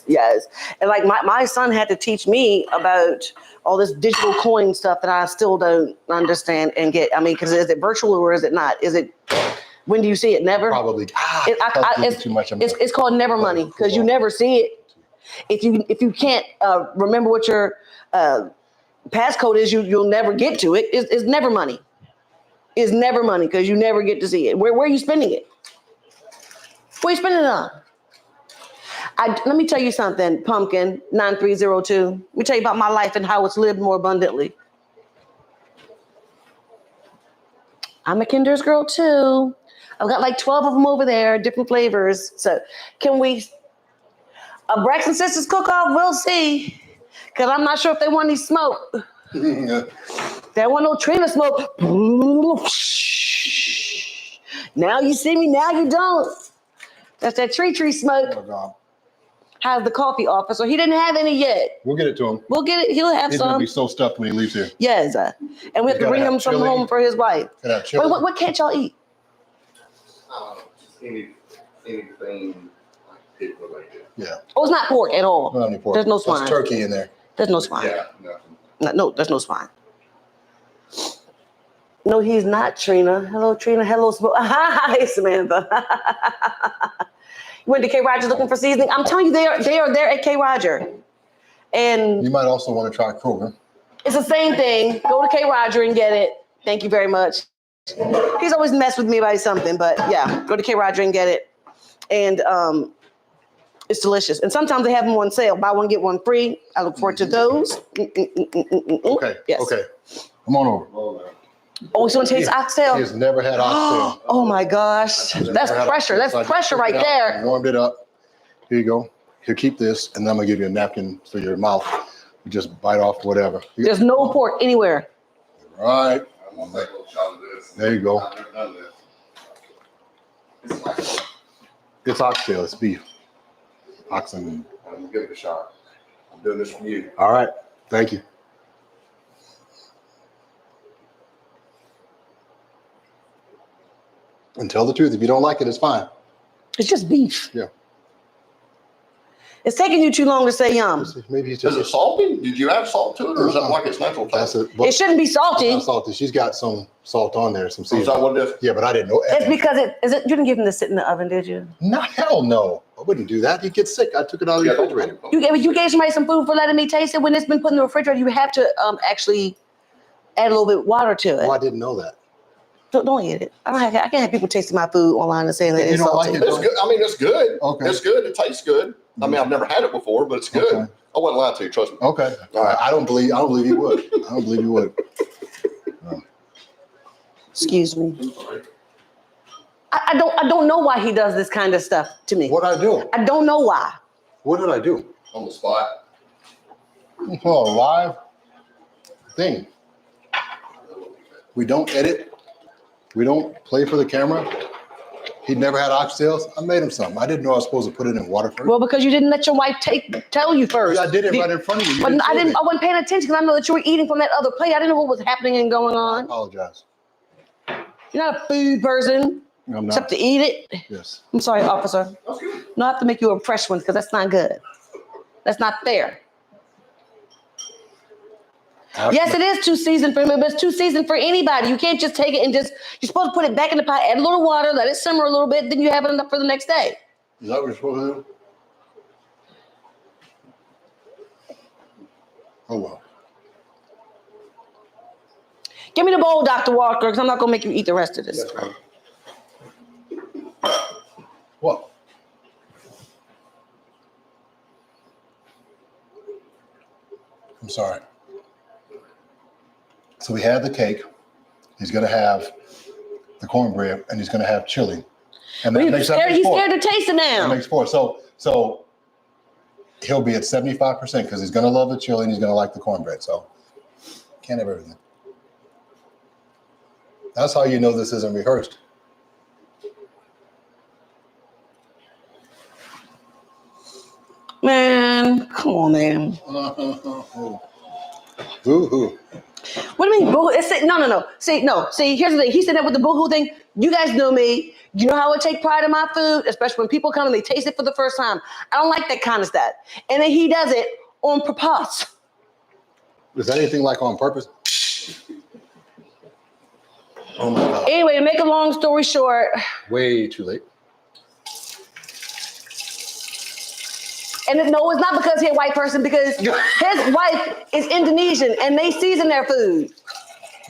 Yes. And like my son had to teach me about all this digital coin stuff that I still don't understand and get. I mean, because is it virtual or is it not? Is it, when do you see it? Never? Probably. It's too much. it's called never money because you never see it. If you can't remember what your passcode is, you'll never get to it. It's never money. It's never money because you never get to see it. Where are you spending it? Where are you spending it on? Let me tell you something, Pumpkin 9302. Let me tell you about my life and how it's lived more abundantly. I'm a Kinder's girl too. I've got like 12 of them over there, different flavors. So can we, a Braxton Sisters cook-off? We'll see. Because I'm not sure if they want any smoke. They want no Trina smoke. Now you see me, now you don't. That's that tree smoke. Oh, God. How's the coffee, officer? He didn't have any yet. We'll get it to him. We'll get it. He'll have He's some. going to be so stuffed when he leaves here. Yes. And we have to bring him some home for his wife. Wait, what can't y'all eat? Just anything like pig related. Yeah. Oh, it's not pork at all. Not any pork. There's no swine. There's turkey in there. There's no swine. Yeah, nothing. No, there's no swine. No, he's not, Trina. Hello, Trina. Hello, hi, Samantha. You went to K. Roger looking for seasoning. I'm telling you, they are there at K. Roger. And You might also want to try Kroger. it's the same thing. Go to K. Roger and get it. Thank you very much. He's always messed with me about something, but yeah, go to K. Roger and get it. And it's delicious. And sometimes they have them on sale. Buy one, get one free. I look forward to those. Okay. Yes. Okay. Come on over. Oh, so you want to taste oxtail? He has never had oxtail. Oh my gosh. That's pressure. That's pressure right there. Warmed it up. Here you go. Here, keep this. And then I'm going to give you a napkin for your mouth. You just bite off whatever. There's no pork anywhere. All right. There you go. It's oxtail. It's beef. Oxen. I'm gonna give it a shot. I'm doing this for you. All right. Thank you. And tell the truth. If you don't like it, it's fine. It's just beef. Yeah. It's taking you too long to say yum. Maybe it's Is just it salty? Did you add salt to it, or is that like its natural that's taste? it. But It shouldn't be salty. it's not salty. She's got some salt on there, some Is that seasoning. what it is? Yeah, but I didn't know. It's because you didn't give him to sit in the oven, did you? No, hell no. I wouldn't do that. He'd get sick. I took it out of the refrigerator. You gave somebody some food for letting me taste it. When it's been put in the refrigerator, you have to actually add a little bit of water to it. Oh, I didn't know that. Don't eat it. I can't have people tasting my food online and saying that If you it's don't salty. like it, It's good. I mean, it's good. Okay. It's good. It tastes good. I mean, I've never had it before, but it's good. Okay. I wouldn't lie to you. Trust me. Okay. All right. I don't believe you would. I don't believe you would. Excuse me. I don't know why he does this kind of stuff to me. What'd I do? I don't know why. What did I do? On the spot. Oh, live thing. We don't edit. We don't play for the camera. He'd never had oxtails. I made him some. I didn't know I was supposed to put it in water first. Well, because you didn't let your wife tell you first. I did it right in front of you. But I wasn't paying attention because I know that you were eating from that other plate. I didn't know what was happening and going I on. apologize. You're not a food person, I'm except not. to eat it. Yes. I'm sorry, officer. That's good. No, I have to make you a fresh one because that's not good. That's not fair. Yes, it is too seasoned for me, but it's too seasoned for anybody. You can't just take it and you're supposed to put it back in the pot, add a little water, let it simmer a little bit, then you have it enough for the next day. Is that what you're supposed to do? Oh, well. Give me the bowl, Dr. Walker, because I'm not going to make you eat the rest of this. Yes, ma'am. What? I'm sorry. So we had the cake. He's going to have the cornbread, and he's going to have chili. And that He's scared to taste it That now. makes four. So he'll be at 75% because he's going to love the chili and he's going to like the cornbread. So can't have everything. That's how you know this isn't rehearsed. Man, come on, man. Boo-hoo. What do you mean, boo? No. See, here's the thing. He said that with the boo-hoo thing. You guys know me. You know how I take pride in my food, especially when people come and they taste it for the first time. I don't like that kind of stuff. And then he does it on purpose. Is that anything like on purpose? Oh my God. Anyway, to make a long story short, Way too late. and no, it's not because he's a white person, because his wife is Indonesian and they season their food.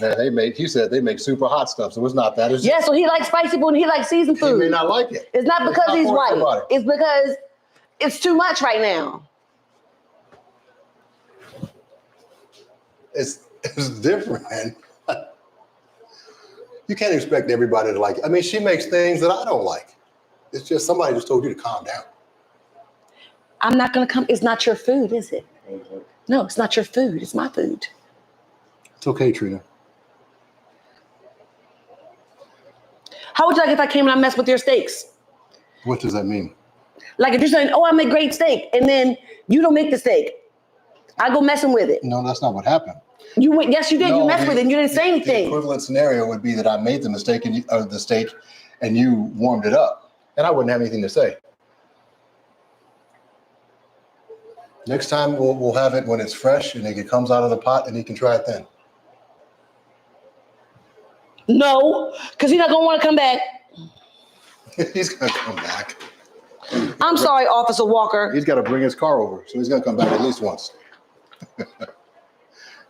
Yeah, he said they make super hot stuff, so it's not that. It's Yeah, so he likes spicy food and he likes seasoned he may food. not like it. It's not It's because not he's for white. everybody. It's because it's too much right now. It's different. You can't expect everybody to like it. I mean, she makes things that I don't like. It's just somebody just told you to calm down. I'm not gonna come. It's not your food, is it? No, it's not your food. It's my food. It's okay, Trina. How would you like if I came and I messed with your steaks? What does that mean? Like if you're saying, "Oh, I make great steak," and then you don't make the steak, I go messing with it. No, that's not what happened. You went, yes, you did. No, you messed with it. And you didn't say The anything. equivalent scenario would be that I made the mistake of the steak, and you warmed it up, and I wouldn't have anything to say. Next time we'll have it when it's fresh and it comes out of the pot, and he can try it then. No, because he's not gonna want to come back. He's gonna come back. I'm sorry, Officer Walker. He's got to bring his car over, so he's gonna come back at least once.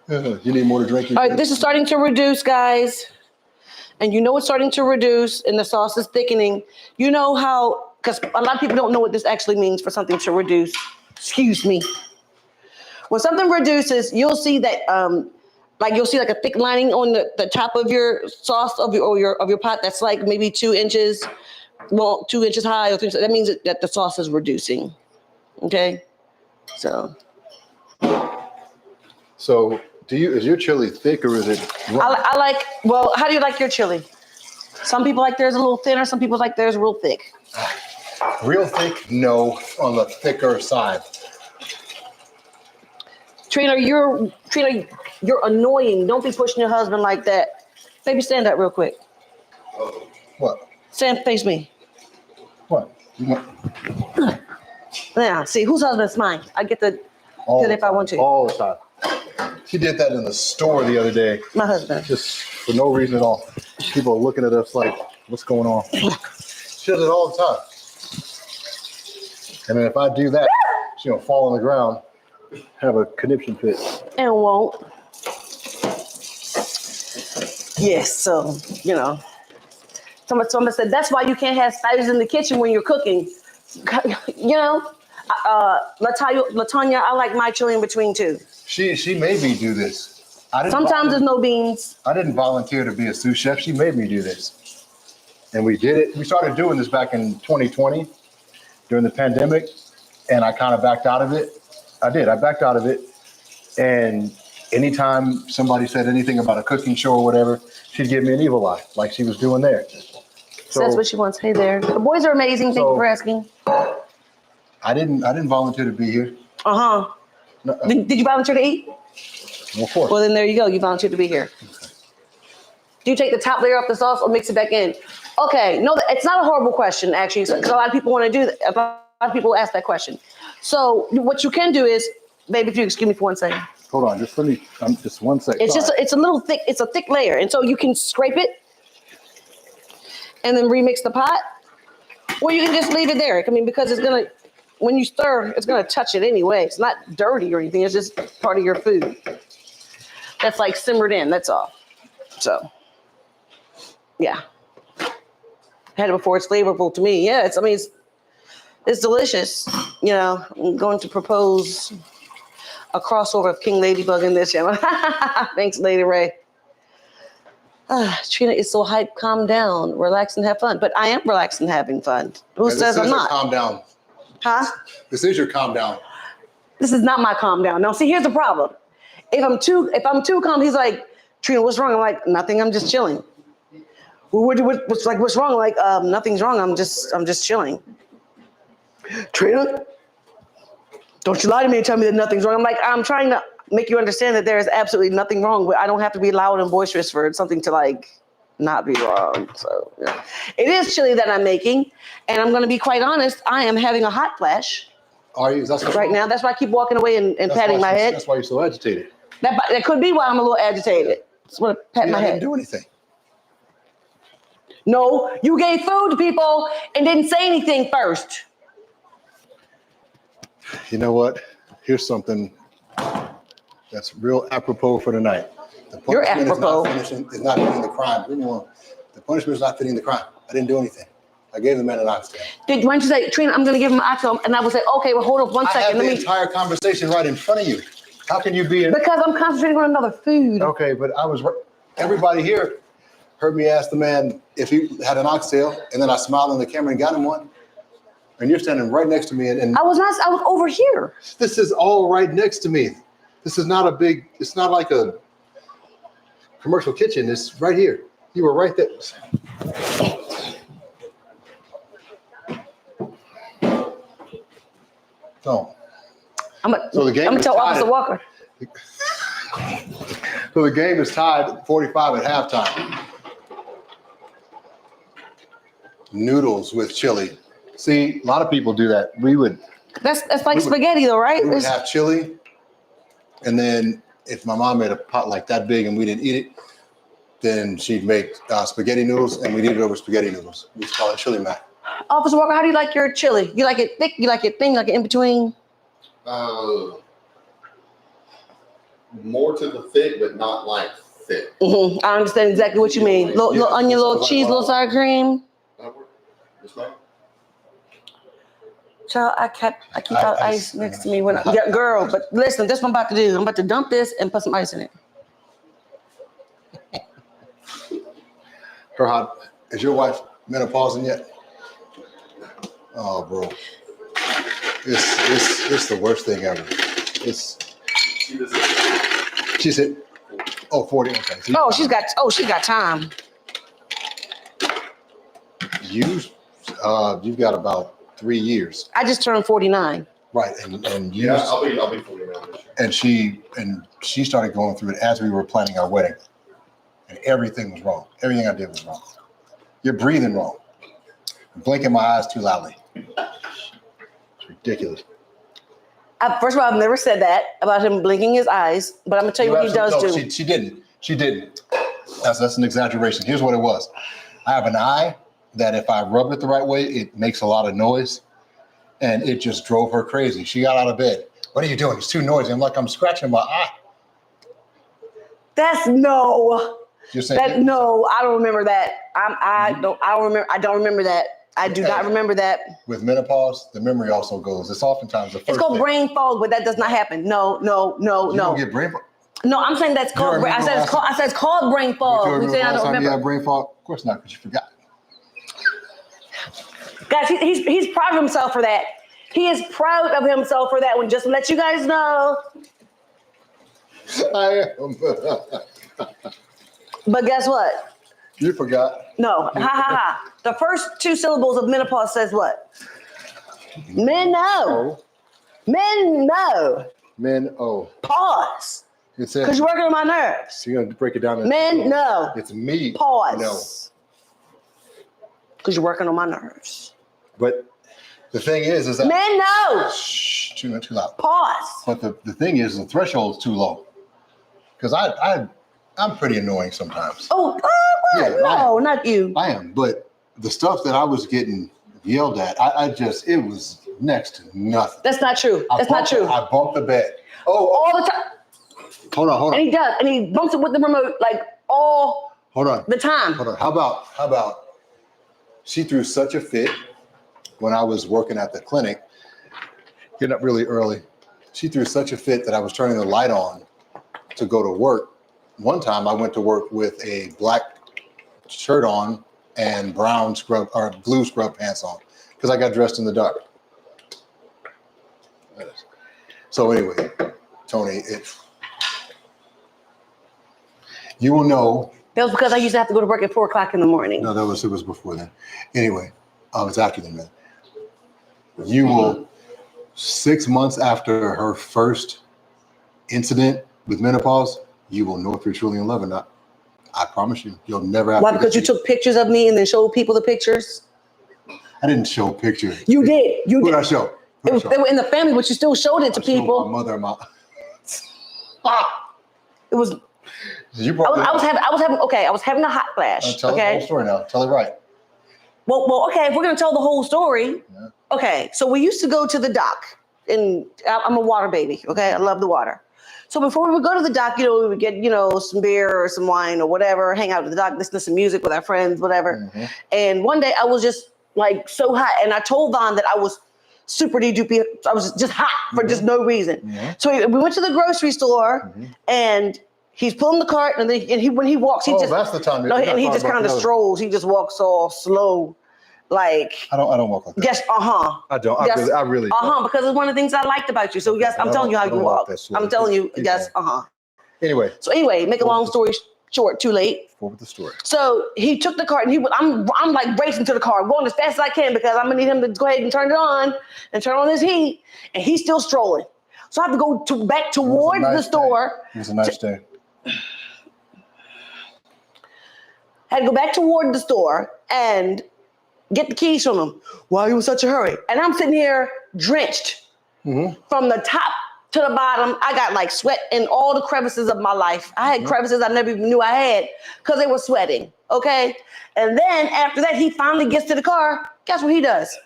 You need more to drink? All right, this is starting to reduce, guys. And you know it's starting to reduce and the sauce is thickening. You know how, because a lot of people don't know what this actually means for something to reduce. Excuse me. When something reduces, you'll see that, you'll see like a thick lining on the top of your sauce of your pot that's like maybe 2 inches, 2 inches high or 3 inches. That means that the sauce is reducing. Okay, so. So, is your chili thick or is it? I like. Well, how do you like your chili? Some people like theirs a little thinner. Some people like theirs real thick. Real thick? No, on the thicker side. Trina, you're annoying. Don't be pushing your husband like that. Baby, stand up real quick. What? Stand, face me. What? Now, see, whose husband's mine? I get to do it if I want to. All the time. She did that in the store the other day, My husband. just for no reason at all. People are looking at us like, what's going on? She does it all the time. And then if I do that, she's gonna fall on the ground, have a conniption fit. And won't. Yes, so, you know. Somebody said, that's why you can't have spiders in the kitchen when you're cooking. You know, Latanya, I like my chili in between too. She made me do this. Sometimes there's no beans. I didn't volunteer to be a sous chef. She made me do this. And we did it. We started doing this back in 2020 during the pandemic. And I kind of backed out of it. I backed out of it. And anytime somebody said anything about a cooking show or whatever, she'd give me an evil eye, like she was doing there. So That's what she wants. Hey there. The boys are amazing. Thank you for asking. I didn't volunteer to be here. Uh-huh. No, Did you volunteer to eat? of course. Well, then there you go. You volunteered to be here. Do you take the top layer off the sauce or mix it back in? Okay. No, it's not a horrible question, actually, because a lot of people want to do that. A lot of people ask that question. So what you can do is, baby, if you excuse me for 1 second. Hold on, just let me, just 1 second. It's a little thick. It's a thick layer. And so you can scrape it and then remix the pot. Or you can just leave it there. I mean, because it's going to, when you stir, it's going to touch it anyway. It's not dirty or anything. It's just part of your food. That's like simmered in. That's all. So, yeah. Had it before. It's flavorful to me. Yeah, it's delicious. You know, I'm going to propose a crossover of King Ladybug in this channel. Thanks, Lady Ray. Trina is so hyped. Calm down, relax, and have fun. But I am relaxed and having fun. Who says I'm not? Calm down. Huh? This is your calm down. This is not my calm down. Now, see, here's the problem. If I'm too calm, he's like, Trina, what's wrong? I'm like, nothing. I'm just chilling. What's wrong? I'm like, nothing's wrong. I'm just chilling. Trina, don't you lie to me and tell me that nothing's wrong. I'm like, I'm trying to make you understand that there is absolutely nothing wrong, but I don't have to be loud and boisterous for something to like not be wrong. So yeah. It is chili that I'm making, and I'm going to be quite honest. I am having a hot flash Are you? That's right now. That's why I keep walking away and patting my head. That's why you're so agitated. That could be why I'm a little agitated. Just want to pat my I head. didn't do anything. No, you gave food to people and didn't say anything first. You know what? Here's something that's real apropos for tonight. The You're punishment apropos. is not fitting the crime. Leave me alone. The punishment is not fitting the crime. I didn't do anything. I gave the man an oxtail. Why don't you say, Trina, I'm going to give him an oxtail, and I would say, okay, well, hold up one I have second. the entire conversation right in front of you. How can you be in? Because I'm concentrating on another food. Okay, but everybody here heard me ask the man if he had an oxtail, and then I smiled on the camera and got him one. And you're standing right next to me, and I was over here. this is all right next to me. This is not it's not like a commercial kitchen. It's right here. You were right there. No. So the game I'm going to is tell tied. Officer Walker. So the game is tied 45 at halftime. Noodles with chili. See, a lot of people do that. That's like spaghetti, though, right? We would have chili, and then if my mom made a pot like that big and we didn't eat it, then she'd make spaghetti noodles, and we'd eat it over spaghetti noodles. We call it chili mac. Officer Walker, how do you like your chili? You like it thick? You like it thin? You like it in between? More to the thick, but not like thick. Mm-hmm. I understand exactly what you mean. Little onion, little cheese, little sour cream. Yes, ma'am. Child, I keep out ice next to me when girl. But listen, this is what I'm about to do. I'm about to dump this and put some ice in it. Is your wife menopausing yet? Oh, bro. It's the worst thing ever. She's hit 40. Okay. So She's got time. You've got about 3 years. I just turned 49. Right. And you I'll be 49 this year. and she started going through it as we were planning our wedding. And everything was wrong. Everything I did was wrong. You're breathing wrong. I'm blinking my eyes too loudly. It's ridiculous. First of all, I've never said that about him blinking his eyes, but I'm gonna tell you what he does do. She didn't. She didn't. That's an exaggeration. Here's what it was. I have an eye that if I rub it the right way, it makes a lot of noise, and it just drove her crazy. She got out of bed. What are you doing? It's too noisy. I'm scratching my eye. That's no. You're saying no, I don't remember that. I don't remember that. I do not remember that. With menopause, the memory also goes. It's oftentimes the first. It's called brain fog, but that does not happen. No. You don't get brain fog. No, I'm saying that's called. I said it's called brain fog. You saying I don't remember. You had brain fog? Of course not, because you forgot. Guys, he's proud of himself for that. He is proud of himself for that one. Just to let you guys know. I am. But guess what? You forgot. No, ha. The first two syllables of menopause says what? Men know. Men know. Men, oh. Pause. It says. Because you're working on my nerves. So you're going to break it down. Men know. It's me. Pause. No. Because you're working on my nerves. But the thing is that. Men know. Shh, too loud. Pause. But the thing is, the threshold's too low. Because I'm pretty annoying sometimes. Oh, Yeah, no, not you. I am. But the stuff that I was getting yelled at, it was next to nothing. That's not true. That's not true. I bumped the bed. All the time. Hold on. And he does. And he bumps it with the remote like all the time. Hold on. How about she threw such a fit when I was working at the clinic, getting up really early. She threw such a fit that I was turning the light on to go to work. One time I went to work with a black shirt on and brown scrub or blue scrub pants on because I got dressed in the dark. So anyway, Tony, you will know. That was because I used to have to go to work at 4:00 in the morning. No, it was before then. Anyway, it's after then, man. You will, 6 months after her first incident with menopause, you will know if you're truly in love or not. I promise you, you'll never have Why? to Because you see. took pictures of me and then showed people the pictures? I didn't show pictures. You did. You Who did. did I show? They were in the family, but you still showed it to My people. mother and my. It was. You brought I was having a hot flash. Tell the whole Okay. story now. Tell it right. Well, okay. If we're gonna tell the whole story, Yeah. okay. So we used to go to the dock, and I'm a water baby. Okay, I love the water. So before we would go to the dock, we would get some beer or some wine or whatever, hang out at the dock, listen to some music with our friends, whatever. Mm-hmm. And one day I was just like so hot, and I told Vaughn that I was super duper. I was just hot for just no reason. Mm-hmm. So we went to the grocery store, and he's pulling the cart, and when he walks, he just that's the time. and he just kind of strolls. He just walks all slow, like. I don't walk like that. Yes, I don't. Yes, I really don't. because it's one of the things I liked about you. So yes, I'm telling you how you walk. I'm telling you, yes, Anyway, So anyway, make a long story short, too late. forward the story. So he took the cart, and I'm like racing to the car, going as fast as I can because I'm gonna need him to go ahead and turn it on and turn on his heat, and he's still strolling. So I have to go back towards the store. It was a nice day. Had to go back toward the store and get the keys from him. Why are you in such a hurry? And I'm sitting here drenched from the top to the bottom. I got like sweat in all the crevices of my life. I had crevices I never even knew I had because they were sweating. Okay. And then after that, he finally gets to the car. Guess what he does?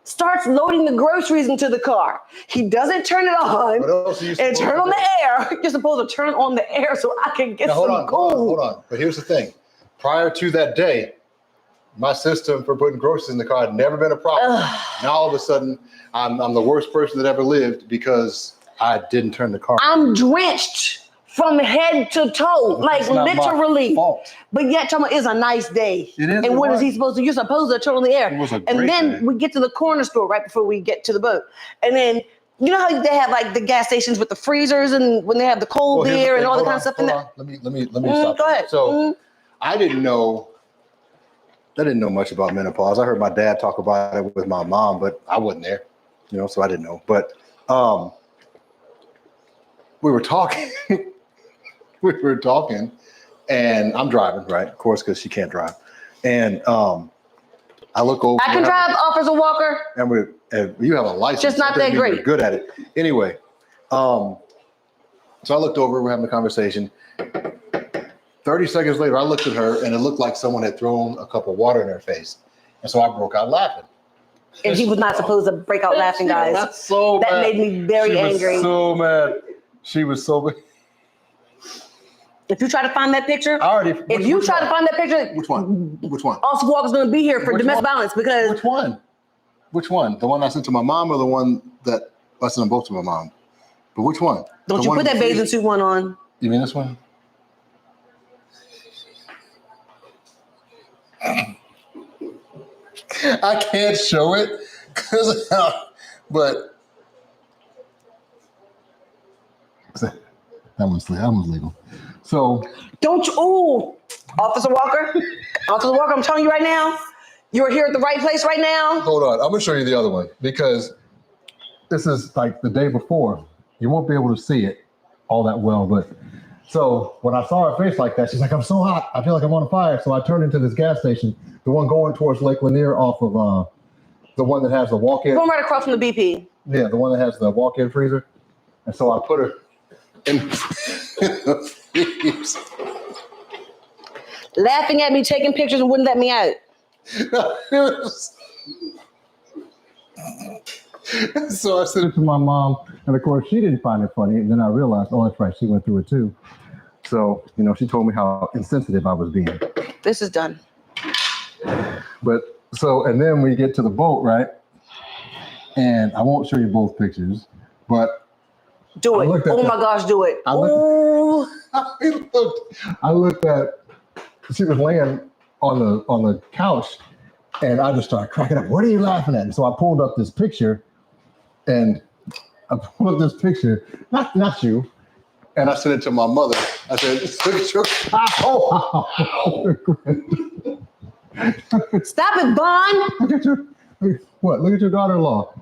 Starts loading the groceries into the car. He doesn't turn it on What else are you and supposed turn to on do? the air. You're supposed to turn on the air so I can get Now, some cold. hold on. But here's the thing. Prior to that day, my system for putting groceries in the car had never been a problem. Now all of a sudden, I'm the worst person that ever lived because I didn't turn the car. I'm drenched from head to toe, like It's not my literally. fault. But yet, talking about it's a nice day. It is, And it what is was. he supposed to? You're supposed to turn on the air. It was a and great then day. we get to the corner store right before we get to the boat. And then you know how they have like the gas stations with the freezers and when they have the cold Well, here's beer the and thing. all the Hold kind of stuff in on, there. hold on. Let me stop. Go ahead. So I didn't know much about menopause. I heard my dad talk about it with my mom, but I wasn't there, so I didn't know. But we were talking, and I'm driving, right? Of course, because she can't drive. And I look over. I can drive, Officer Walker. And you have a license. Just not doesn't that mean great. You're good at it. Anyway, so I looked over. We're having a conversation. 30 seconds later, I looked at her, and it looked like someone had thrown a cup of water in her face. And so I broke out laughing. And he was not supposed to break out laughing, guys. That's so That mad. made me very She angry. was so mad. She was so mad. If you try to find that picture, Which one? Which one? Which one? Officer Walker's going to be here for Which domestic one? violence because Which one? Which one? The one I sent to my mom or the one that I sent them both to my mom? But which one? don't The you one put that with bathing the- suit one on. You mean this one? I can't show it but that one's legal. So Don't you? Ooh, Officer Walker. Officer Walker, I'm telling you right now, you're here at the right place right now. hold on, I'm gonna show you the other one because this is like the day before. You won't be able to see it all that well, but so when I saw her face like that, she's like, "I'm so hot. I feel like I'm on fire." So I turned into this gas station, the one going towards Lake Lanier, off of the one that has the walk-in. Going right across from the BP. Yeah, the one that has the walk-in freezer. And so I put her in. Laughing at me, taking pictures, and wouldn't let me out. So I sent it to my mom, and of course she didn't find it funny. And then I realized, oh, that's right, she went through it too. So she told me how insensitive I was being. This is done. But so, and then we get to the boat, right? And I won't show you both pictures, but Do it. I looked at Oh that- my gosh, do it. I looked- Ooh. I looked at, she was laying on the couch, and I just started cracking up. What are you laughing at? And so I pulled up this picture, and not you, and I sent it to my mother. I said, "Look at your cow." Stop it, Bond. Look at your daughter-in-law.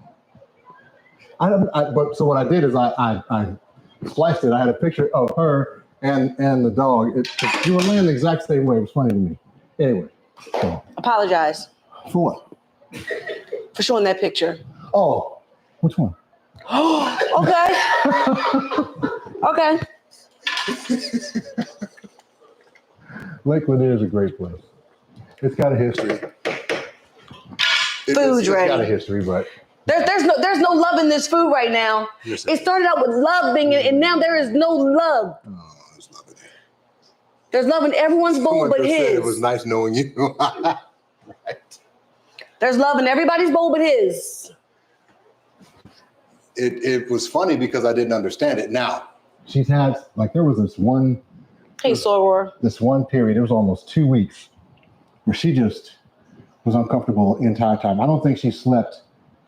But so what I did is I spliced it. I had a picture of her and the dog. You were laying the exact same way. It was funny to me. Anyway, so, Apologize for what? for showing that picture. Oh, which one? Okay. Okay. Lakewood is a great place. It's got a history. Food's It's got a ready. history, but There's no love in this food right now. Yes, It started out with love being in, and now there is no love. Oh, there's love in it. There's love in everyone's bowl Someone but just said his. it was nice knowing you. Right. There's love in everybody's bowl but his. It was funny because I didn't understand it. Now, she's had there was this one Hey, Soror. period. It was almost 2 weeks where she just was uncomfortable the entire time. I don't think she slept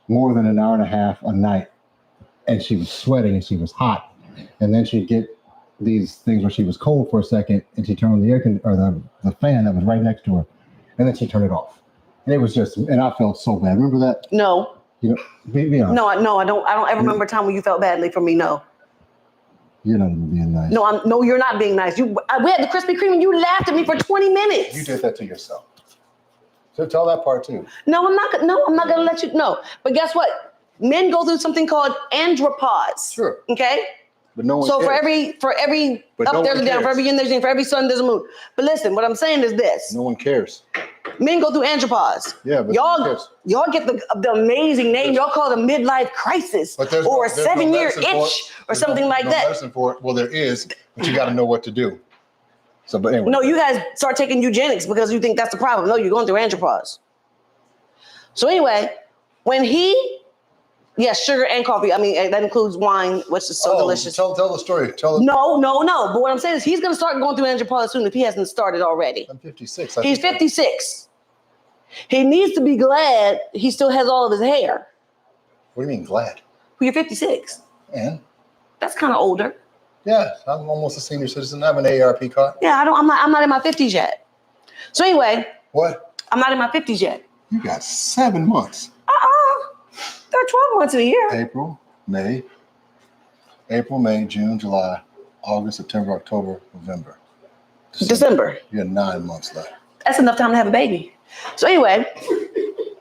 more than an hour and a half a night, and she was sweating and she was hot. And then she'd get these things where she was cold for a second, and she turned on the fan that was right next to her, and then she turned it off. And it was just, and I felt so bad. Remember that? No. You know, be honest. No, I don't ever remember a time when you felt badly for me. No. You're not even being nice. No, you're not being nice. We had the Krispy Kreme and you laughed at me for 20 minutes. you did that to yourself. So tell that part too. No, I'm not gonna let you know. But guess what? Men go through something called andropause. Sure. Okay? But no one So cares. for every But up no there's one a down, for cares. every yin there's a yang, for every sun there's a moon. But listen, what I'm saying is this. No one cares. Men go through andropause. Yeah, but no one y'all cares. get the amazing name. Y'all call it a midlife crisis But there's or a there's no 7-year medicine for it. itch or There's something like no that. medicine for it. Well, there is, but you got to know what to do. So, but anyway. No, you guys start taking eugenics because you think that's the problem. No, you're going through andropause. So anyway, when yes, sugar and coffee. I mean, that includes wine, which is so delicious. Tell the story. No. But what I'm saying is he's going to start going through andropause soon if he hasn't started already. I'm 56. He's 56. He needs to be glad he still has all of his hair. What do you mean glad? Well, you're 56. And That's kind of older. yeah, I'm almost a senior citizen. I have an AARP card. Yeah, I'm not in my 50s yet. So anyway, What? I'm not in my 50s yet. You got 7 months. There are 12 months in a year. April, May, June, July, August, September, October, November. December. You have 9 months left. That's enough time to have a baby. So anyway,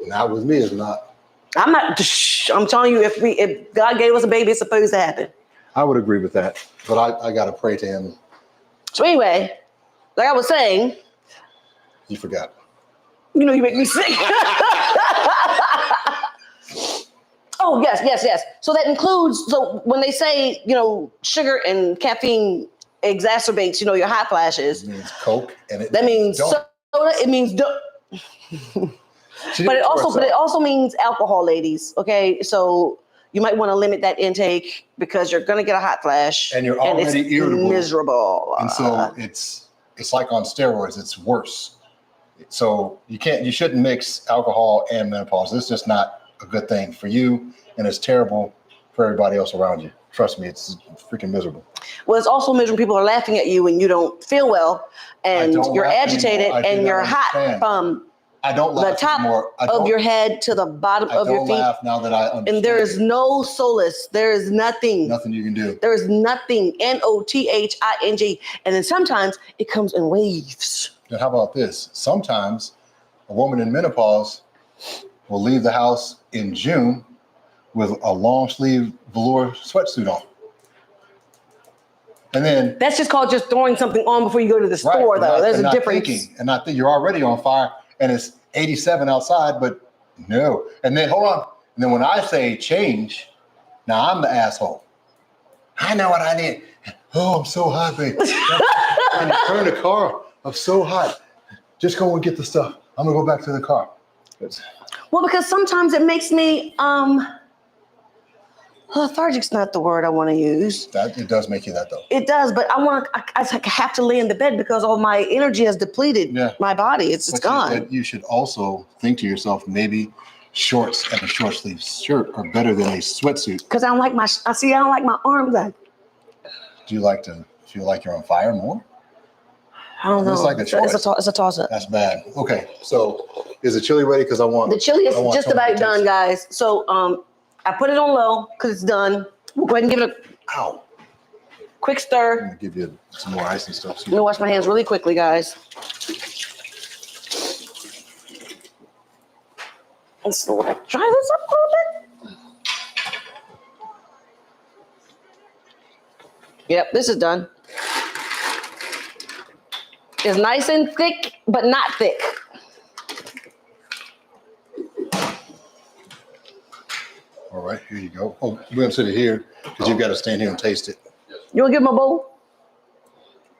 Not with me, it's not. I'm telling you, if God gave us a baby, it's supposed to happen. I would agree with that, but I got to pray to him. So anyway, like I was saying, You forgot. you make me sick. Oh, yes. So that includes, so when they say, sugar and caffeine exacerbates, your hot flashes, It means Coke, and that means don't. soda, it means, She but did it for also herself. means alcohol, ladies. Okay. So you might want to limit that intake because you're going to get a hot flash. And you're already it's irritable. miserable. And so it's like on steroids. It's worse. So you shouldn't mix alcohol and menopause. It's just not a good thing for you, and it's terrible for everybody else around you. Trust me, it's freaking miserable. Well, it's also miserable. People are laughing at you when you don't feel well and don't you're laugh agitated anymore. I do and not you're hot understand. from I don't the laugh top anymore. of your head to the bottom I of your don't feet. laugh now that I understand. And there is no solace. There is nothing. nothing you can do. There is nothing. NOTHING. And then sometimes it comes in waves. And how about this? Sometimes a woman in menopause will leave the house in June with a long sleeve velour sweatsuit on. And then That's just called just throwing something on before you go to the store, though. There's a difference. And I think you're already on fire and it's 87 outside, but no. And then hold on. And then when I say change, now I'm the asshole. I know what I need. Oh, I'm so hot, babe. And you turn the car. I'm so hot. Just go and get the stuff. I'm gonna go back to the car. Well, because sometimes it makes me lethargic's not the word I want to use. That it does make you that though. It does, but I have to lay in the bed because all my energy has depleted my body. It's But gone. you should also think to yourself, maybe shorts and a short sleeve shirt are better than a sweatsuit. Because I don't like my arms. Do you like to feel like you're on fire more? I don't know. It's like a choice. It's a toss up. That's bad. Okay, so is the chili ready? Because I want The chili is I want just someone about to done, taste guys. So I put it on low because it's done. We'll go ahead and give it it. Ow! Quick I'm stir. gonna give you some more ice and stuff. Let me wash my hands really quickly, guys. Let's try this up a little bit. Yep, this is done. It's nice and thick, but not thick. All right, here you go. Oh, we're gonna sit it here because you've got to stand here and taste it. You want to give him a bowl?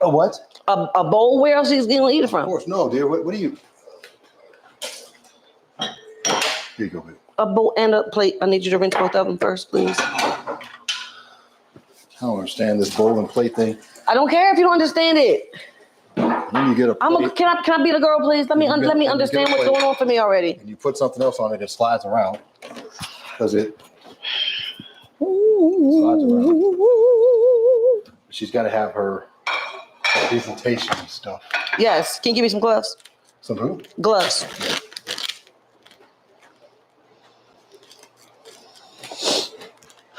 Oh, what? A bowl? Where else he's going to eat it Of from? course, no, dear. What do you? Here you go, baby. A bowl and a plate. I need you to rinse both of them first, please. I don't understand this bowl and plate thing. I don't care if you don't understand it. Then you get a plate Can I be the girl, please? Let me You get- let me you understand get a what's plate. going on for me already. and you put something else on it, it slides around. Because it slides around. She's got to have her presentation and stuff. Yes. Can you give me some gloves? Some who? Gloves.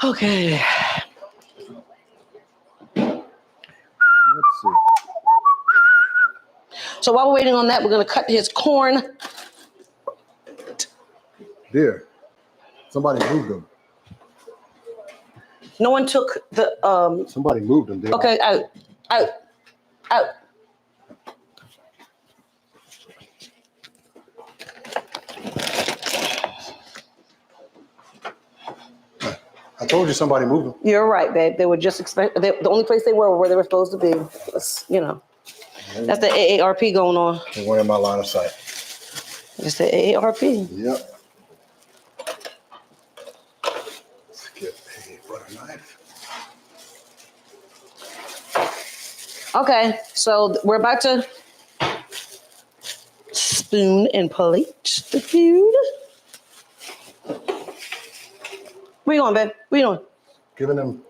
Okay. Let's see. So while we're waiting on that, we're going to cut his corn. Dear, somebody moved them. No one took the Somebody moved them, dear. okay, out. I told you somebody moved them. You're right, babe. They were just the only place they were where they were supposed to be. That's, that's the AARP going on. They weren't in my line of sight. It's the AARP. Yep. Let's get a butter knife. Okay, so we're about to spoon and plate the food. Where you going, babe? Where you doing? Giving them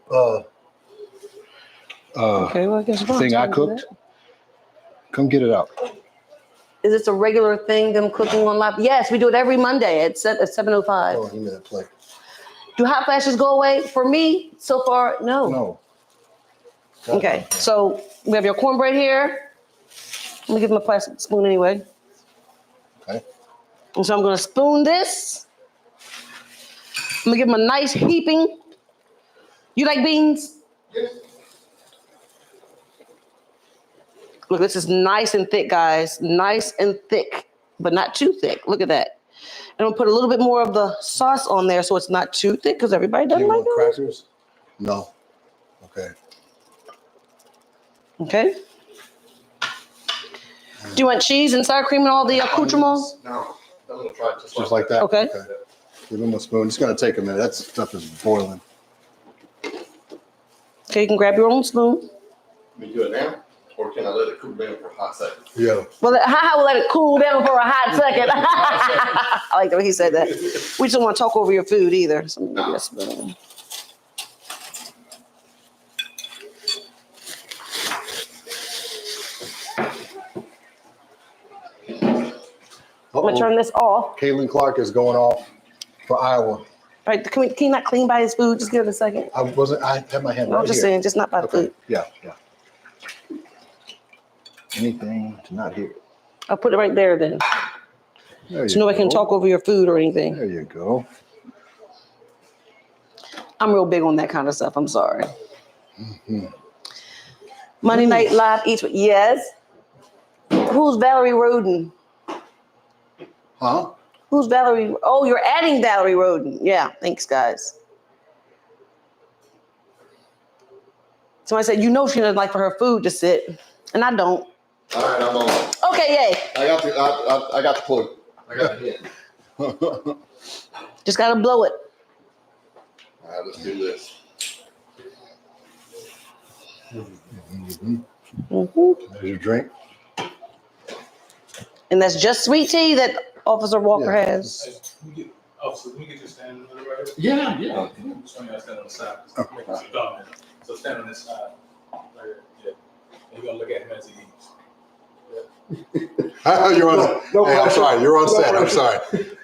Okay, well, I guess thing I cooked. Come get it out. Is this a regular thing, them cooking on live? Yes, we do it every Monday at 7:05. Oh, give me that plate. Do hot flashes go away? For me, so far, no. No. Okay, so we have your cornbread here. Let me give him a plastic spoon anyway. Okay. And so I'm gonna spoon this. I'm gonna give him a nice heaping. You like beans? Yes. Look, this is nice and thick, guys. Nice and thick, but not too thick. Look at that. And I'm gonna put a little bit more of the sauce on there so it's not too thick because everybody Do doesn't you like want it. crackers? No. Okay. Okay. Do you want cheese and sour cream and all the accoutrements? No, I'm gonna try it Just like that? Okay. Give them a spoon. It's going to take a minute. That stuff is boiling. Okay, you can grab your own spoon. Can we do it now, or can I let it cool down for a hot second? Yeah. Well, how will let it cool down for a hot second? I like the way he said that. We just don't want to talk over your food either. So I'm gonna give you a spoon. I'm gonna turn this off. Caitlin Clark is going off for Iowa. Right, can you not clean by his food? Just give it a second. I had my hand No, right I'm just here. saying, just not by the Okay. food. Yeah. Anything to not hear. I'll put it right there then. There So you nobody can go. talk over your food or anything. There you go. I'm real big on that kind of stuff. I'm sorry. Monday Night Live eats with, yes. Who's Valerie Roden? Huh? Who's Valerie? Oh, you're adding Valerie Roden. Yeah, thanks, guys. Somebody said, she doesn't like for her food to sit, and I don't. All right, I'm on. Okay, yay. I got the clue. I got the hint. Just gotta blow it. All right, let's do this. There's your drink. And that's just sweet tea that Officer Walker Yeah. has. So we get you standing on the right? Yeah. Just want you to stand on the side. Just make it dominant. So stand on this side. Right here. Yeah. And you're gonna look at him as he eats. You're on. No Hey, I'm pressure. sorry. You're on No set. I'm pressure. sorry.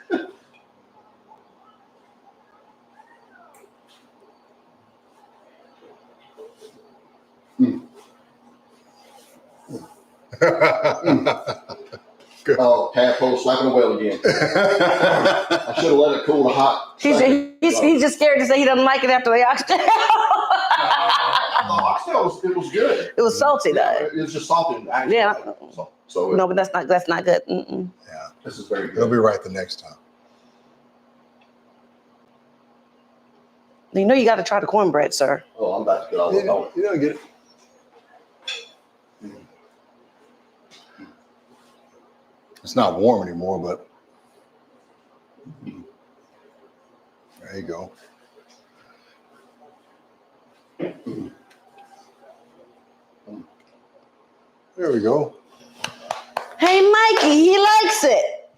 Oh, tadpole slapping the well again. I should have let it cool the hot. He's just scared to say he doesn't like it after the oxtail. Oxtail it was good. It was salty though. It was just salty. Yeah. So No, but that's not good. Mm-mm. Yeah, this is very it'll good. be right the next time. You know you got to try the cornbread, sir. Oh, I'm about to get all the color. You don't get it. It's not warm anymore, but there you go. There we go. Hey, Mikey, he likes it.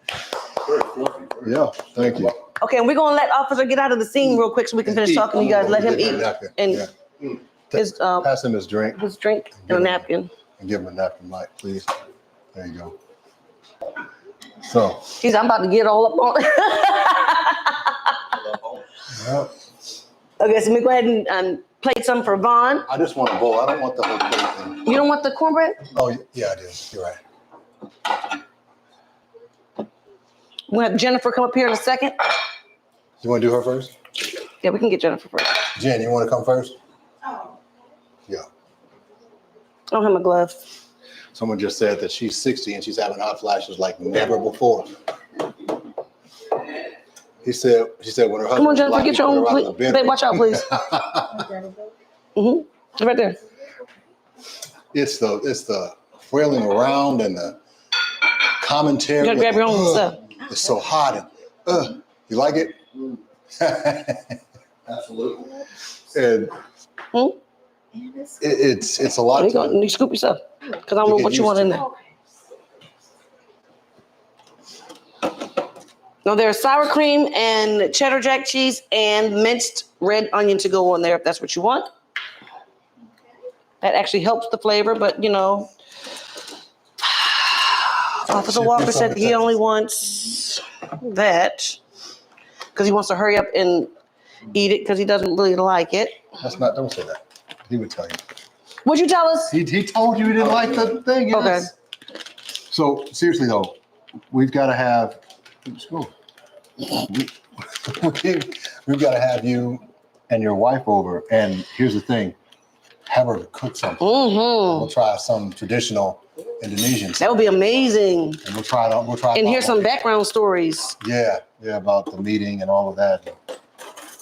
Very fluffy. Yeah, thank you. Okay, and we're gonna let Officer get out of the scene real quick so we can finish talking to you guys. Let him eat and Yeah. his Pass him his drink drink and a napkin. and give him a napkin, Mike, please. There you go. So, Jeez, I'm about to get all up on it. yeah, Okay, so we go ahead and plate some for Vaughn. I just want a bowl. I don't want the whole plate thing. You don't want the cornbread? Oh, yeah, I do. You're right. We'll have Jennifer come up here in a second. You want to do her first? Yeah, we can get Jennifer first. Jen, you want to come first? Yeah. I don't have my gloves. Someone just said that she's 60 and she's having hot flashes like never before. She said when her husband. Come on, Jennifer, get your own. put her out Please. of the bed. Babe, watch out, please. Right there. It's the flailing around and the commentary. You gotta grab your own stuff. It's so hot and you like it? Absolutely. And it's a lot. There you go. You scoop yourself. Because I don't know You what get you want in used there. No, there's sour cream and cheddar jack cheese and minced red onion to go on there if that's what you want. That actually helps the flavor, but you know, Officer Walker said he only wants that because he wants to hurry up and eat it because he doesn't really like it. Don't say that. He would tell you. What'd you tell us? He told you he didn't like the thing. Yes. Okay. So seriously though, we've got to have. We've got to have you and your wife over. And here's the thing: have her cook something. Mm-hmm. We'll try some traditional Indonesian. That would be amazing. And we'll try it. We'll try. And here's some background stories. Yeah, about the meeting and all of that.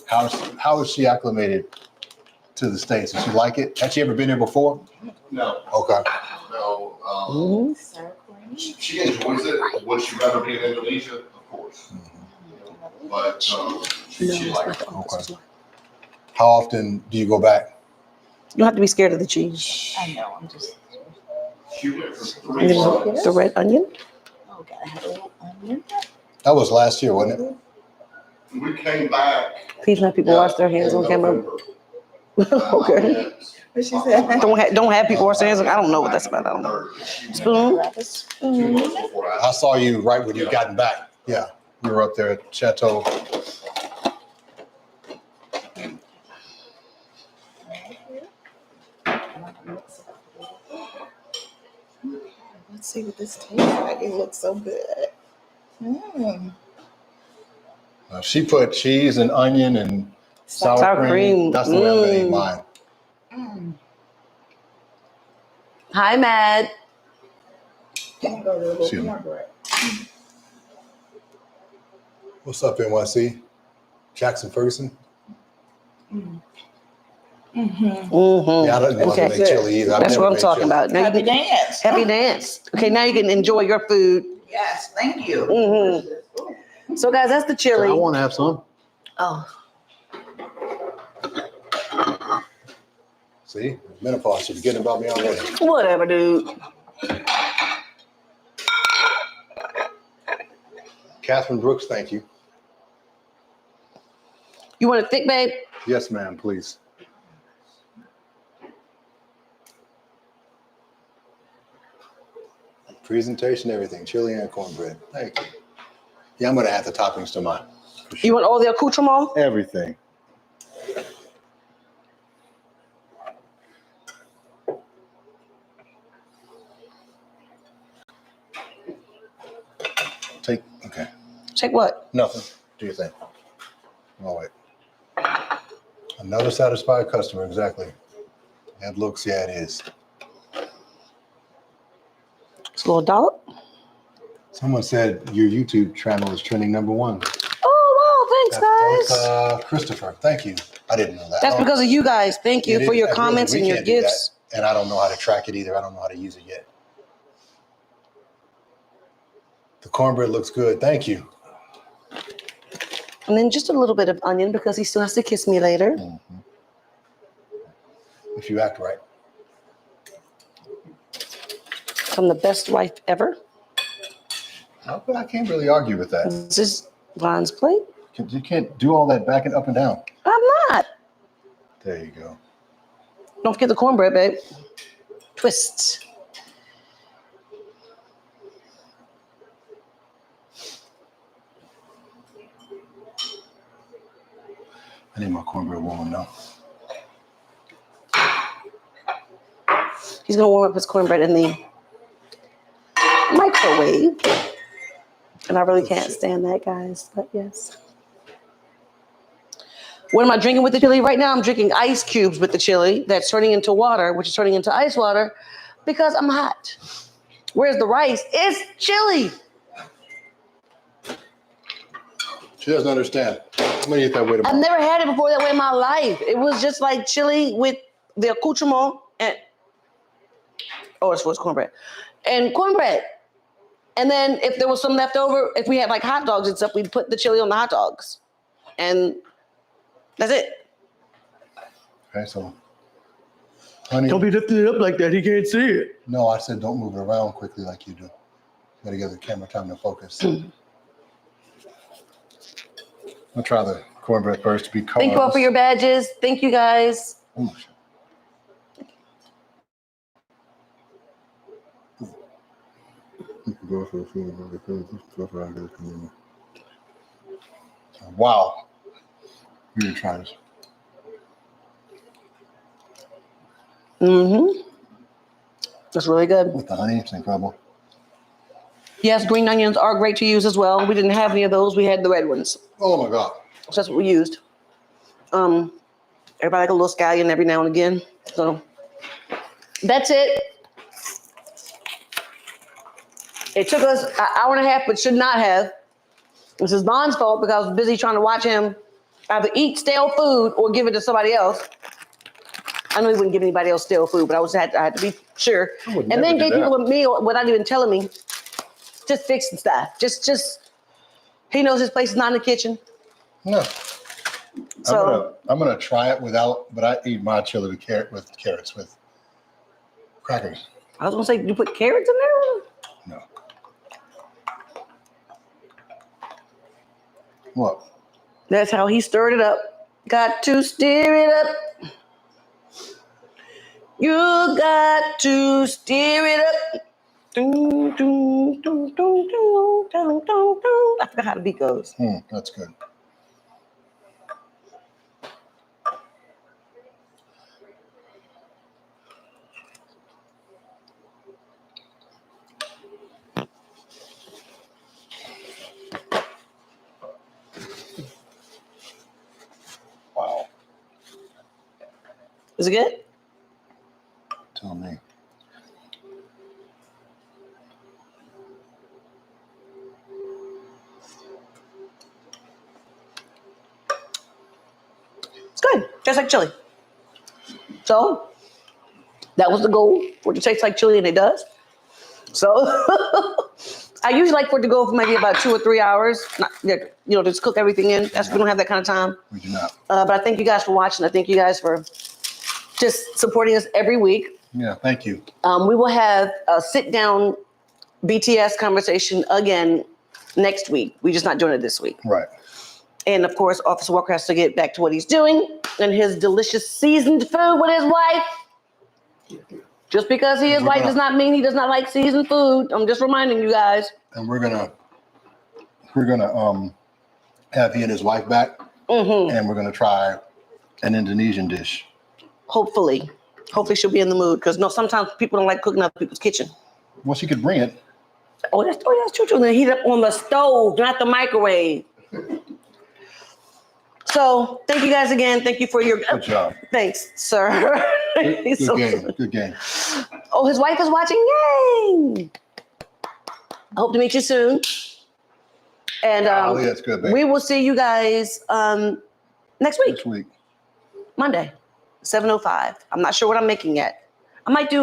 How is she acclimated to the States? Does she like it? Has she ever been here before? No. Okay. No. Mm-hmm. She enjoys it. Would she rather be in Indonesia? Of course. But she likes it. Okay. How often do you go back? You don't have to be scared of the cheese. I know, I'm just. She went for 3 months. The red onion? Oh, God, I have a little onion. That was last year, wasn't it? We came back. Please let people wash their hands on camera. November. Okay. What she said? Don't have people wash their hands. I don't know what that's about. I don't know. Spoon? Grab a 2 spoon. months before I saw you right when you gotten back. Yeah, you were up there at Chateau. Let's see what this tastes like. It looks so good. She put cheese and onion and sour cream. That's the way I'm gonna eat mine. Hi, Matt. Can I go to a little Excuse me. cornbread? What's up, NYC? Jackson Ferguson? Mm-hmm. Yeah, I don't know how to Okay. make chili either. I've That's never what I'm made talking chili. about. Now you Happy can, dance. happy dance. Okay, now you can enjoy your food. Yes, thank you. Mm-hmm. So, guys, that's the chili. I want to have some. Oh, See? Menopause. You're forgetting about me already. whatever, dude. Catherine Brooks, thank you. You want it thick, babe? Yes, ma'am, please. Presentation, everything. Chili and cornbread. Thank you. Yeah, I'm going to add the toppings to mine. for sure. You want all the accoutrement? Everything. Check what? Nothing. Do you think? Oh, wait. Another satisfied customer, exactly. That looks, yeah, it is. It's a little dollop. Someone said your YouTube channel is trending #1. Oh, wow. Thanks, guys. Christopher. Thank you. I didn't know that. That's because of you guys. Thank you for your That's comments really, and we your can't do that. gifts. And I don't know how to track it either. I don't know how to use it yet. The cornbread looks good. Thank you. And then just a little bit of onion because he still has to kiss me later. Mm-hmm. If you act right. I'm the best wife ever. I can't really argue with that. This is Ron's plate. You can't do all that back and up and down. I'm not. There you go. Don't forget the cornbread, babe. Twist. I need my cornbread warm now. He's gonna warm up his cornbread in the microwave. And I really can't stand that, guys, but yes. What am I drinking with the chili? Right now I'm drinking ice cubes with the chili that's turning into water, which is turning into ice water because I'm hot. Whereas the rice is chili. She doesn't understand. I'm gonna eat that way tomorrow. I've never had it before that way in my life. It was just like chili with the accoutrement and it's cornbread. And cornbread. And then if there was some left over, if we had like hot dogs and stuff, we'd put the chili on the hot dogs. And that's it. Okay, so honey. Don't be lifting it up like that. He can't see it. No, I said don't move it around quickly like you do. You gotta give the camera time to focus. I'll try the cornbread first to be colorless. Thank you all for your badges. Thank you guys. Ooh. Wow. You didn't try this. Mm-hmm. That's really good. With the honey, it's incredible. Yes, green onions are great to use as well. We didn't have any of those. We had the red ones. Oh my God. So that's what we used. Everybody like a little scallion every now and again. So that's it. It took us an hour and a half, but should not have. This is Bond's fault because I was busy trying to watch him either eat stale food or give it to somebody else. I know he wouldn't give anybody else stale food, but I had to be sure. And then gave people a meal without even telling me. Just fixing stuff. Just he knows his place is not in the kitchen. No. So I'm gonna try it without, but I eat my chili with carrots with crackers. I was gonna say, you put carrots in there? No. What? That's how he stirred it up. Got to stir it up. You got to stir it up. Dun, dun, dun, dun, dun, dun, dun, dun. I forgot how the beat goes. That's good. Wow. Is it good? Tell me. It's good. Tastes like chili. So that was the goal, for it to taste like chili, and it does. So I usually like for it to go for maybe about 2 or 3 hours. Just cook everything in. We don't have that kind of time. We do not. But I thank you guys for watching. I thank you guys for just supporting us every week. Yeah, thank you. We will have a sit-down BTS conversation again next week. We're just not doing it this week. Right. And of course, Officer Walker has to get back to what he's doing and his delicious seasoned food with his wife. Just because he is white does not mean he does not like seasoned food. I'm just reminding you guys. And we're gonna have he and his wife back, and we're gonna try an Indonesian dish. Hopefully she'll be in the mood because sometimes people don't like cooking in other people's kitchen. Well, she could bring it. Oh, that's true. Then heat up on the stove, not the microwave. So thank you guys again. Thank you for your Good job. Thanks, sir. Good He's so game. sweet. Good game. Oh, his wife is watching. Yay! I hope to meet you soon. And Golly, that's good, babe. we will see you guys next week, Next week. Monday, 7:05. I'm not sure what I'm making yet. I might do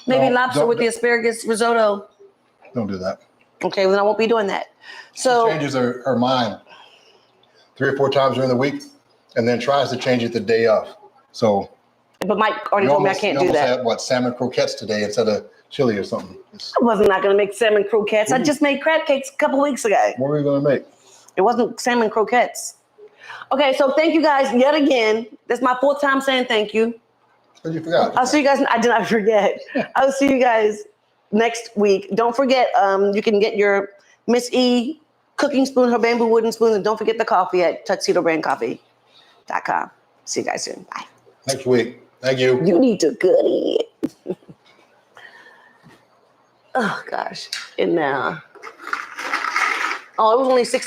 maybe No, lobster don't- with the asparagus risotto. Don't do that. Okay, well, then I won't be doing that. She So changes her mind 3 or 4 times during the week, and then tries to change it the day of. So but Mike already told me I can't you do almost that. had what, salmon croquettes today instead of chili or something. I wasn't not going to make salmon croquettes. I just made crab cakes a couple weeks ago. What are we gonna make? It wasn't salmon croquettes. Okay, so thank you guys yet again. That's my 4th time saying thank you. Because you forgot. I'll see you guys. I did not forget. I'll see you guys next week. Don't forget, you can get your Miss E cooking spoon, her bamboo wooden spoon, and don't forget the coffee at tuxedobrandcoffee.com. See you guys soon. Bye. Next week. Thank you. You need to goodie it. Oh gosh. And now. Oh, it was only 6.